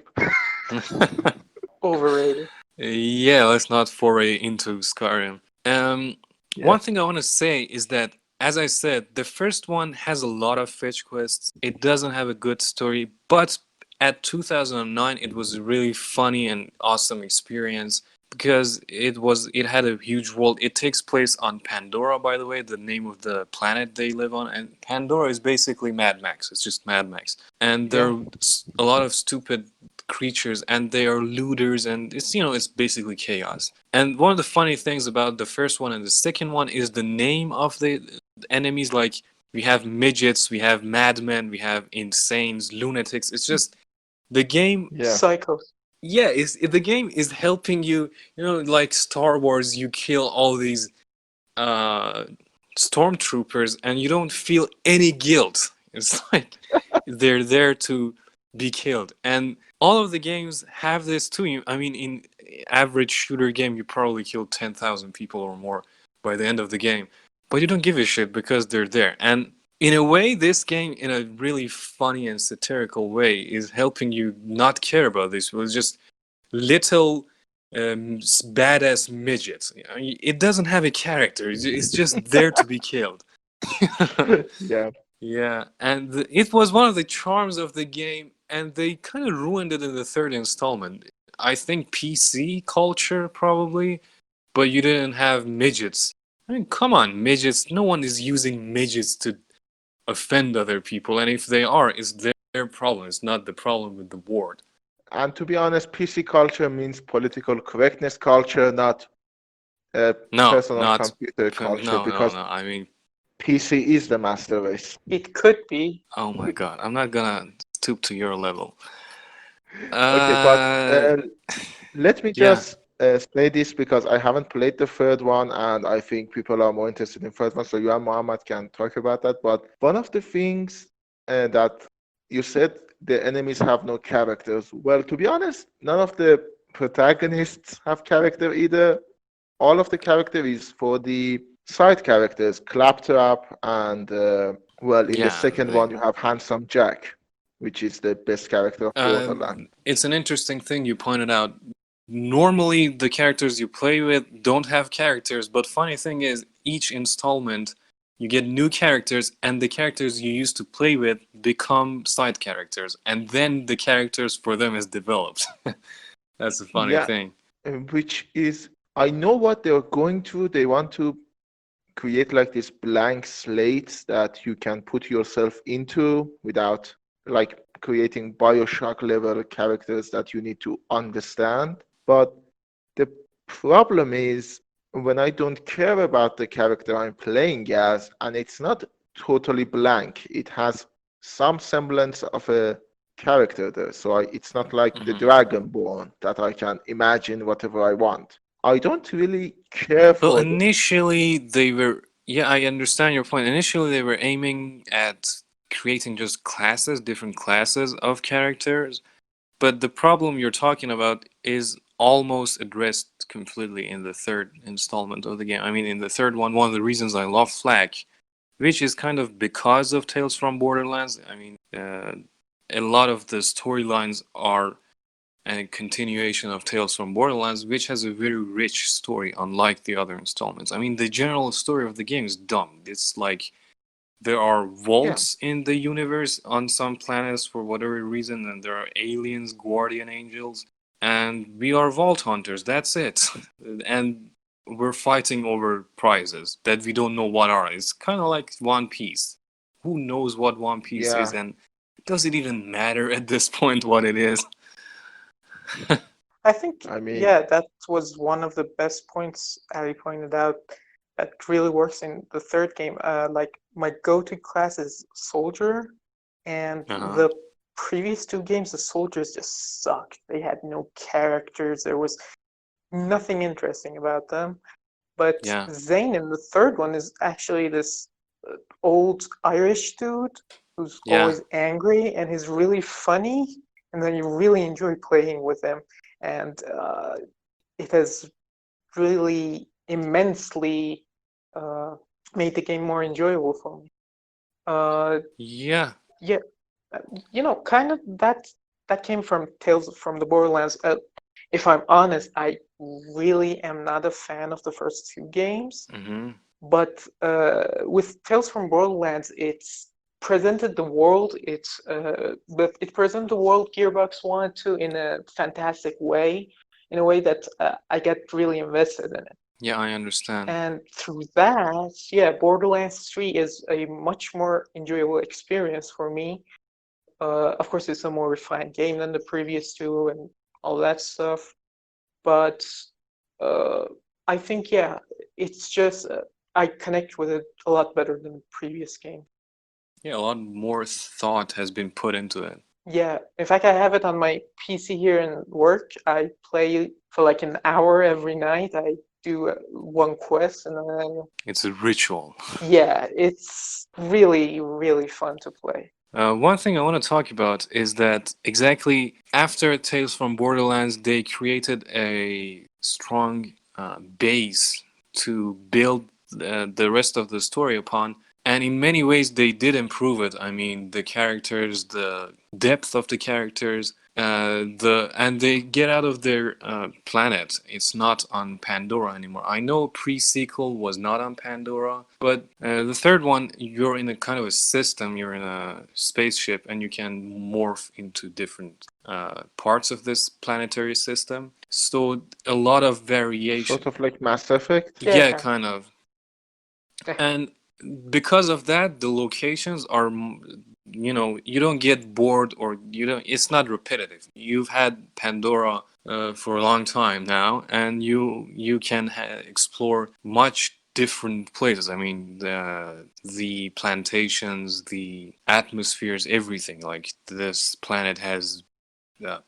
Overrated. Yeah, let's not foray into Skyrim. One Yeah, thing I want to say is that, as I said, the first one has a lot of fetch quests. It doesn't have a good story, but at 2009, it was a really funny and awesome experience because it had a huge world. It takes place on Pandora, by the way, the name of the planet they live on, and Pandora is basically Mad Max. It's just Mad Max, and there yeah, are a lot of stupid creatures, and they are looters, and it's, you know, it's basically chaos. And one of the funny things about the first one and the second one is the name of the enemies. Like, we have midgets, we have madmen, we have insanes, lunatics. It's just the game. yeah. Psychos. Yeah, the game is helping you, you know, like Star Wars, you kill all these uh stormtroopers and you don't feel any guilt. It's like they're there to be killed. And all of the games have this too. I mean, in average shooter game, you probably kill 10,000 people or more by the end of the game, but you don't give a shit because they're there. And in a way, this game, in a really funny and satirical way, is helping you not care about this. It was just little badass midgets. You know, it doesn't have a character. It's just there to be killed. Yeah, Yeah, and it was one of the charms of the game, and they kind of ruined it in the third installment. I think PC culture probably, but you didn't have midgets. I mean, come on, midgets. No one is using midgets to offend other people, and if they are, it's their problem. It's not the problem with the board. and to be honest, PC culture means political correctness culture, not No, personal not computer culture, no. because I mean, PC is the master race. It could be. oh my God, I'm not gonna stoop to your level. Okay, but Uh, let me yeah. just say this because I haven't played the third one, and I think people are more interested in third one. So you and Mohammed can talk about that. But one of the things that you said, the enemies have no characters. Well, to be honest, none of the protagonists have character either. All of the character is for the side characters, Claptrap, and well, in the Yeah, second one you have Handsome Jack, which is the best character of Borderlands. it's an interesting thing you pointed out. Normally, the characters you play with don't have characters, but funny thing is, each installment you get new characters, and the characters you used to play with become side characters, and then the characters for them is developed. That's a funny Yeah, thing. which is, I know what they're going to. They want to create like this blank slate that you can put yourself into without like creating Bioshock level characters that you need to understand. But the problem is when I don't care about the character I'm playing as, and it's not totally blank. It has some semblance of a character there. So it's not like the Hmm. Dragonborn that I can imagine whatever I want. I don't really care Well, for the. initially they were, yeah, I understand your point. Initially they were aiming at creating just classes, different classes of characters. But the problem you're talking about is almost addressed completely in the third installment of the game. I mean, in the third one of the reasons I love Flack, which is kind of because of Tales from Borderlands. I mean, a lot of the storylines are a continuation of Tales from Borderlands, which has a very rich story, unlike the other installments. I mean, the general story of the game is dumb. It's like there are Yeah, vaults in the universe on some planets for whatever reason, and there are aliens, guardian angels, and we are vault hunters. That's it. And we're fighting over prizes that we don't know what are. It's kind of like One Piece. Who knows what One Piece is, yeah. and does it even matter at this point what it is? I think, I mean, yeah, that was one of the best points Ali pointed out that really works in the third game. Like my go-to class is soldier, and Uh-huh. the previous two games, the soldiers just sucked. They had no characters. There was nothing interesting about them. But Yeah. Zane in the third one is actually this old Irish dude who's Yeah. always angry and he's really funny, and then you really enjoy playing with him. And it has really immensely uh, made the game more enjoyable for me. Uh, Yeah. yeah, kind of that came from Tales from the Borderlands. If I'm honest, I really am not a fan of the first two games. Mm-hmm. But with Tales from Borderlands, it's presented the world. But it presented the world Gearbox wanted to in a fantastic way, in a way that I get really invested in it. Yeah, I understand. And through that, yeah, Borderlands 3 is a much more enjoyable experience for me. Of course, it's a more refined game than the previous two and all that stuff. But uh, I think, yeah, it's just I connect with it a lot better than the previous game. Yeah, a lot more thought has been put into it. Yeah, in fact, I have it on my PC here in work. I play for like an hour every night. I do one quest, and then It's a ritual. yeah, it's really, really fun to play. One thing I want to talk about is that exactly after Tales from Borderlands, they created a strong base to build the rest of the story upon. And in many ways, they did improve it. I mean, the characters, the depth of the characters, and they get out of their planet. It's not on Pandora anymore. I know pre-sequel was not on Pandora, but the third one, you're in a kind of a system. You're in a spaceship, and you can morph into different parts of this planetary system. So a lot of variation. sort of like Mass Effect. Yeah, Yeah, kind kind of. of. And because of that, the locations are, you don't get bored, or you don't. It's not repetitive. You've had Pandora for a long time now, and you can explore much different places. I mean, the plantations, the atmospheres, everything. Like this planet has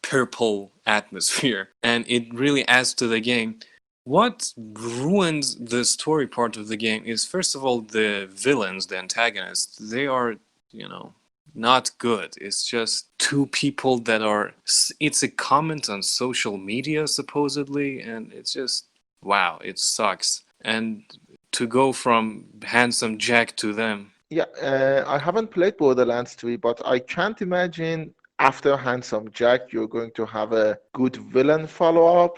purple atmosphere, and it really adds to the game. What ruins the story part of the game is, first of all, the villains, the antagonists. They are, you know, not good. It's just two people that are. It's a comment on social media, supposedly, and it's just, wow, it sucks. And to go from Handsome Jack to them, Yeah, I haven't played Borderlands 3, but I can't imagine after Handsome Jack you're going to have a good villain follow-up.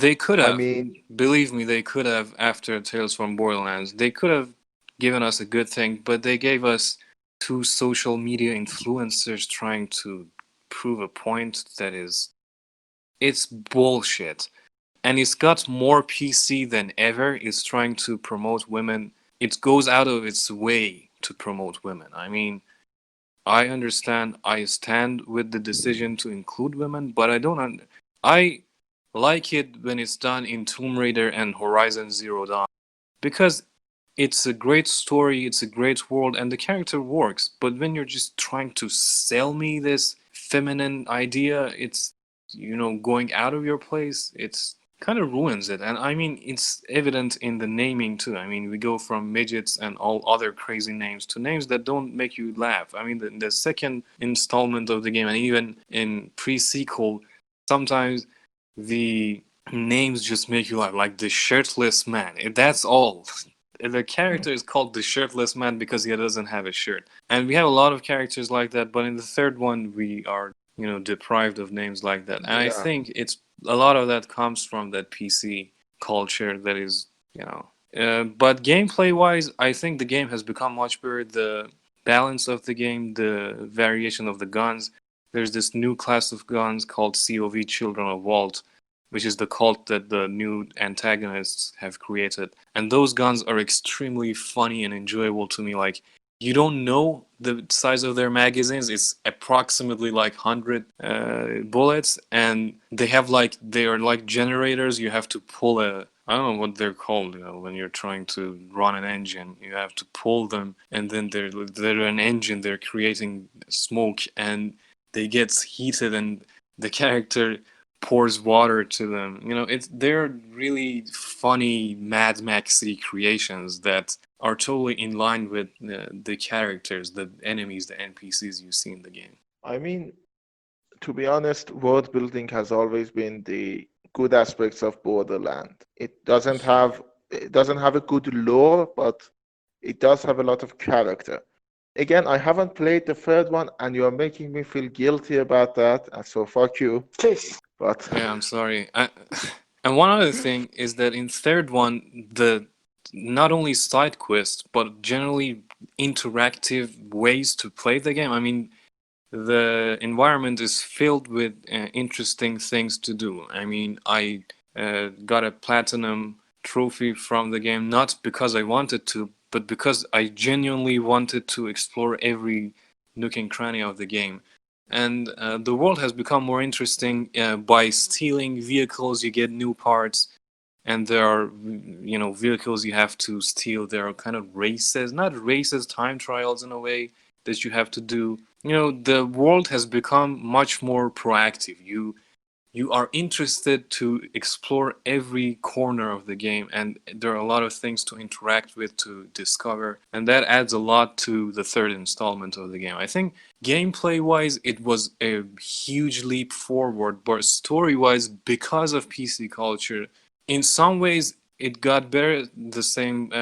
they could I have. mean, Believe me, they could have after Tales from Borderlands. They could have given us a good thing, but they gave us two social media influencers trying to prove a point that is, it's bullshit. And it's got more PC than ever. It's trying to promote women. It goes out of its way to promote women. I mean, I understand. I stand with the decision to include women, but I don't. I like it when it's done in Tomb Raider and Horizon Zero Dawn, because it's a great story, it's a great world, and the character works. But when you're just trying to sell me this feminine idea, it's, going out of your place. It's kind of ruins it. And I mean, it's evident in the naming too. I mean, we go from midgets and all other crazy names to names that don't make you laugh. I mean, the second installment of the game, and even in pre-sequel, sometimes the names just make you laugh, like the shirtless man. That's all. The character is called the shirtless man because he doesn't have a shirt. And we have a lot of characters like that, but in the third one we are, deprived of names like that. And I Yeah. think it's a lot of that comes from that PC culture that is, but gameplay wise, I think the game has become much better. The balance of the game, the variation of the guns. There's this new class of guns called COV Children of Vault, which is the cult that the new antagonists have created. And those guns are extremely funny and enjoyable to me. Like, you don't know the size of their magazines. It's approximately like 100 bullets, and they are like generators. You have to pull I don't know what they're called, when you're trying to run an engine. You have to pull them, and then they're an engine. They're creating smoke, and they get heated, and the character pours water to them. They're really funny Mad Maxy creations that are totally in line with the characters, the enemies, the NPCs you see in the game. I mean, to be honest, world building has always been the good aspects of Borderland. It doesn't have a good lore, but it does have a lot of character. Again, I haven't played the third one, and you're making me feel guilty about that, and so fuck you. But Yeah, I'm sorry. And one other thing is that in third one, the not only side quests but generally interactive ways to play the game. I mean, the environment is filled with interesting things to do. I mean, I got a platinum trophy from the game not because I wanted to, but because I genuinely wanted to explore every nook and cranny of the game. And the world has become more interesting by stealing vehicles. You get new parts, and there are, vehicles you have to steal. There are kind of races, not races, time trials in a way that you have to do. The world has become much more proactive. You are interested to explore every corner of the game, and there are a lot of things to interact with, to discover, and that adds a lot to the third installment of the game. I think gameplay wise it was a huge leap forward, but story wise, because of PC culture, in some ways it got better, the same,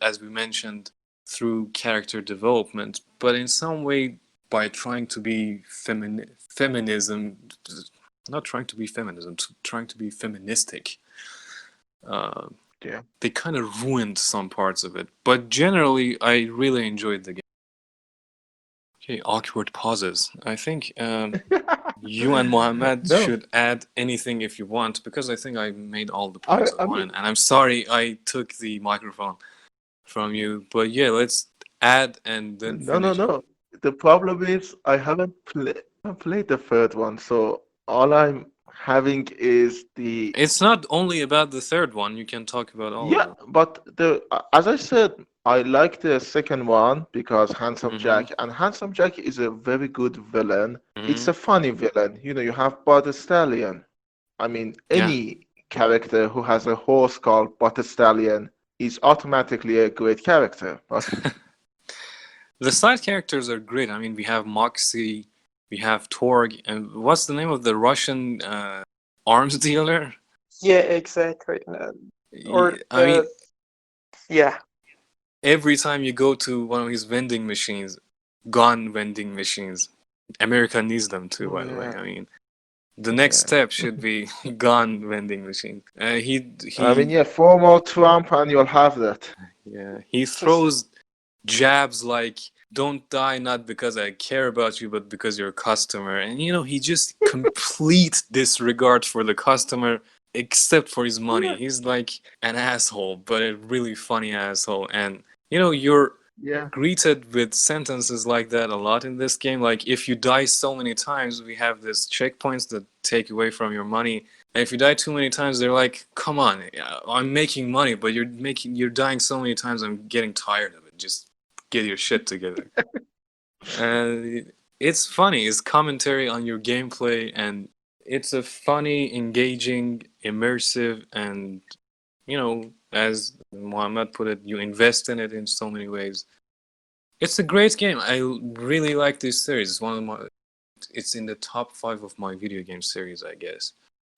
as we mentioned, through character development, but in some way by trying to be feminism, not trying to be feminism, trying to be feministic. yeah. They kind of ruined some parts of it, but generally, I really enjoyed the game. Okay, awkward pauses. I think you and Mohammad No, should add anything if you want, because I think I made all the I points I I wanted, mean, and I'm sorry I took the microphone from you, but yeah, let's add and then no, no, finish. no. The problem is I haven't played the third one, so all I'm having is the It's not only about the third one, you can talk about all of yeah. them. But as I said, I like the second one because Handsome Mm-hmm. Jack, and Handsome Jack is a very good villain. It's Mm-hmm. a funny villain. You have Butter Stallion. I mean, Yeah. any character who has a horse called Butter Stallion is automatically a great character. But The side characters are great. I mean, we have Moxie, we have Torg, and what's the name of the Russian arms dealer? Yeah, exactly. Or I mean, yeah. every time you go to one of his vending machines, gun vending machines, America needs them too, by the way. yeah, I mean, the next yeah. step should be gun vending machine. I mean, He yeah, 4 more Trump and you'll have that. yeah, he throws jabs like, don't die not because I care about you but because you're a customer, and he just complete disregard for the customer except for his money. Yeah, He's like an asshole, but a really funny asshole. And you're yeah, greeted with sentences like that a lot in this game. Like, if you die so many times, we have these checkpoints that take away from your money, And if you die too many times, they're like, "Come on, I'm making money, but you're dying so many times. I'm getting tired of it. Just get your shit together." And it's funny. It's commentary on your gameplay, and it's a funny, engaging, immersive, and as Mohammad put it, you invest in it in so many ways. It's a great game. I really like this series. It's one of my. It's in the top 5 of my video game series, I guess.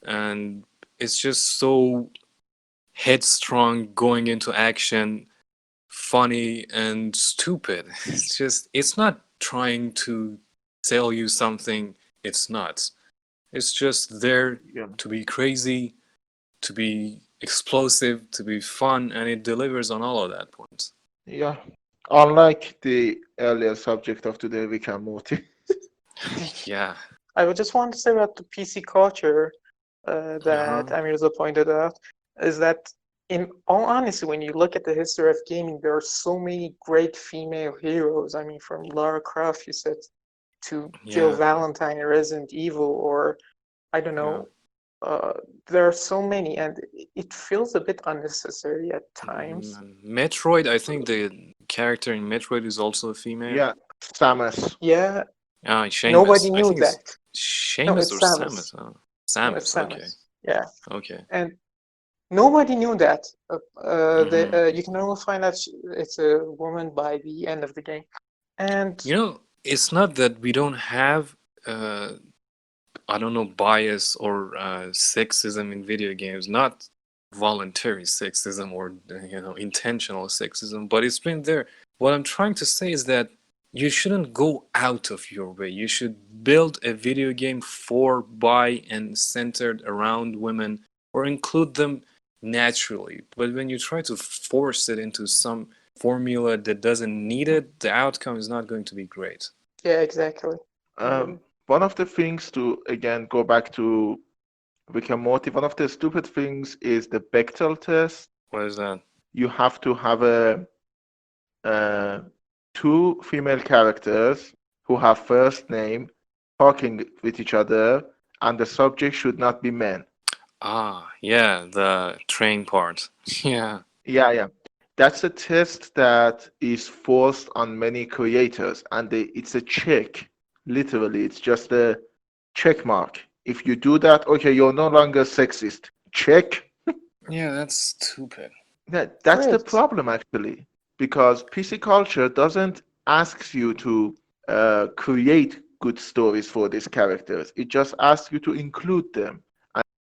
And it's just so headstrong, going into action, funny, and stupid. It's not trying to sell you something it's not. It's just there Yeah. to be crazy, to be explosive, to be fun, and it delivers on all of that points. Yeah. Unlike the earlier subject of today, Rick and Morty. Yeah. I would just want to say about the PC culture that Uh-huh. Amirza pointed out is that, in all honesty, when you look at the history of gaming, there are so many great female heroes. I mean, from Lara Croft, you said, to Jill Yeah. Valentine in Resident Evil, or I don't Yeah. know. There are so many, and it feels a bit unnecessary at times. And Metroid, I think the character in Metroid is also a female. Yeah. Samus. Yeah, Ah, nobody Seamus. I knew think it's that. No, Seamus it's or Samus. Samus. Oh, No, it's Samus. Okay. Samus. Yeah, Okay. and nobody knew that. Hmm. You can only find out it's a woman by the end of the game. And It's not that we don't have, I don't know, bias or sexism in video games. Not voluntary sexism or intentional sexism, but it's been there. What I'm trying to say is that you shouldn't go out of your way. You should build a video game for, by, and centered around women, or include them naturally. But when you try to force it into some formula that doesn't need it, the outcome is not going to be great. yeah, exactly. One of the things to, again, go back to Rick and Morty, one of the stupid things is the Bechdel test. What is that? You have to have uh, two female characters who have first name talking with each other, and the subject should not be men. Ah, yeah, the train part. Yeah. Yeah. That's a test that is forced on many creators, and it's a check. Literally, it's just a check mark. If you do that, okay, you're no longer sexist. Check. Yeah, that's stupid. That's the Great. problem, actually, because PC culture doesn't ask you to create good stories for these characters. It just asks you to include them.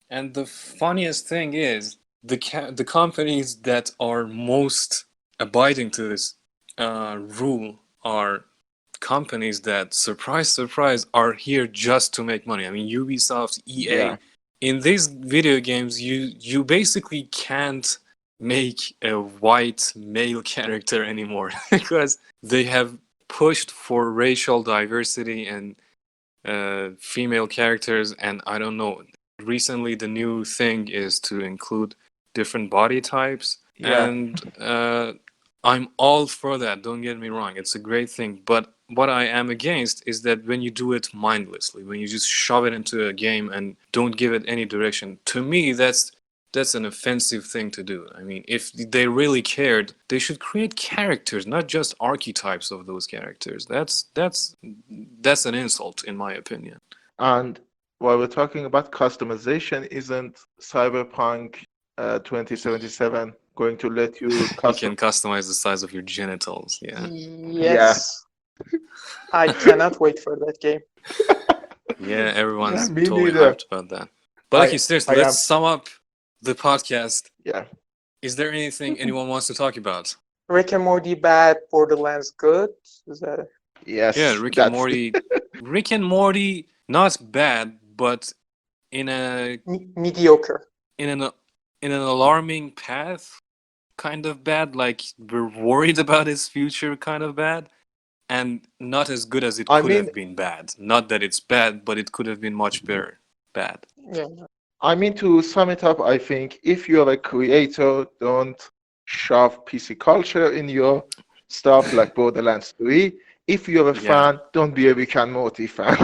And the funniest thing is the companies that are most abiding to this rule are companies that, surprise, surprise, are here just to make money. I mean, Ubisoft, EA. Yeah, In these video games, you basically can't make a white male character anymore because they have pushed for racial diversity and female characters, and I don't know. Recently, the new thing is to include different body types, yeah, and I'm all for that. Don't get me wrong; it's a great thing. But what I am against is that when you do it mindlessly, when you just shove it into a game and don't give it any direction. To me, that's an offensive thing to do. I mean, if they really cared, they should create characters, not just archetypes of those characters. That's an insult, in my opinion. And while we're talking about customization, isn't Cyberpunk 2077 going to let you You custom? can customize the size of your genitals. Yeah. Yeah, Yes, I cannot wait for that game. Yeah, yeah, everyone's me totally neither. hyped about that. But okay, I seriously, I let's am. sum up the podcast. Yeah, Is there anything anyone wants to talk about? Rick and Morty bad, Borderlands good. Is that Yeah, yes, Rick and that's Morty. Rick and Morty, not bad, but in a mediocre? in an in an alarming path, kind of bad. Like we're worried about his future, kind of bad, and not as good as it I could mean, have been bad. Not that it's bad, but it could have been much better. Bad. Yeah, to sum it up, I think if you're a creator, don't shove PC culture in your stuff like Borderlands 3. If you're a Yeah. fan, don't be a Rick and Morty fan.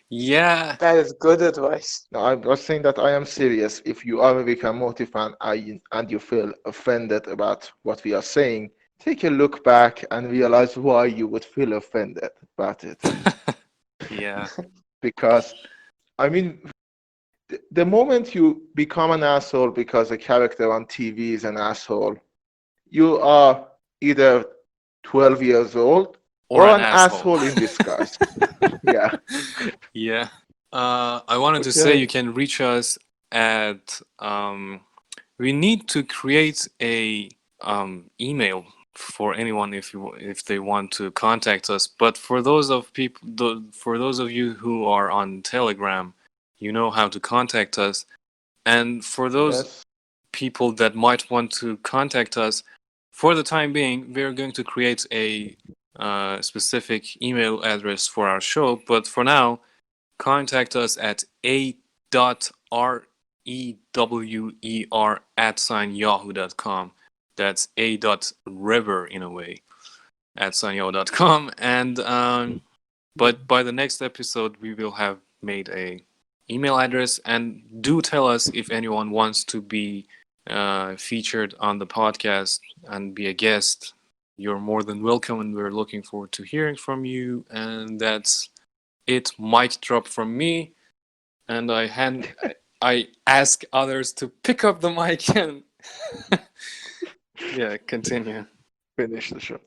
Yeah. That is good advice. No, I was saying that I am serious. If you are a Rick and Morty fan and you feel offended about what we are saying, take a look back and realize why you would feel offended about it. Yeah. Because, I mean, the moment you become an asshole because a character on TV is an asshole, you are either 12 years old Or or an an asshole. asshole in disguise. Yeah. Yeah. I wanted to say you Okay. can reach us at we need to create a email for anyone if they want to contact us. But for those of for those of you who are on Telegram, you know how to contact us. And for those Yes. people that might want to contact us, for the time being, we're going to create a specific email address for our show. But for now, contact us at a.rewer@yahoo.com. That's a.river in a way @yahoo.com. And but by the next episode, we will have made a email address. And do tell us if anyone wants to be featured on the podcast and be a guest. You're more than welcome, and we're looking forward to hearing from you. And that's it. Mic drop from me, and I ask others to pick up the mic and yeah, continue. Finish the show.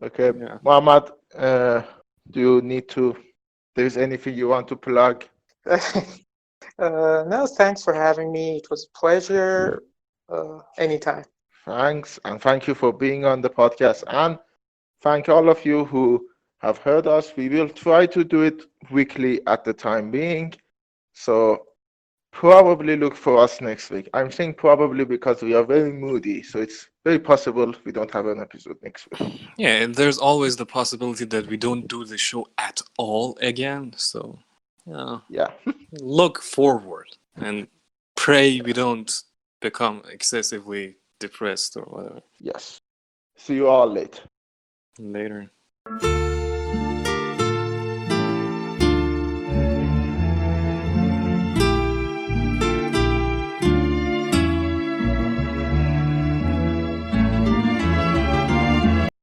Okay. Yeah. Mohammad, do you need to, there's anything you want to plug? No, thanks for having me. It was a pleasure. Anytime. Thanks. And thank you for being on the podcast. And thank all of you who have heard us. We will try to do it weekly at the time being. So probably look for us next week. I'm saying probably because we are very moody. So it's very possible we don't have an episode next week. Yeah, and there's always the possibility that we don't do the show at all again. So, Yeah. look forward and pray we don't become excessively depressed or whatever Yes. See you all later. later.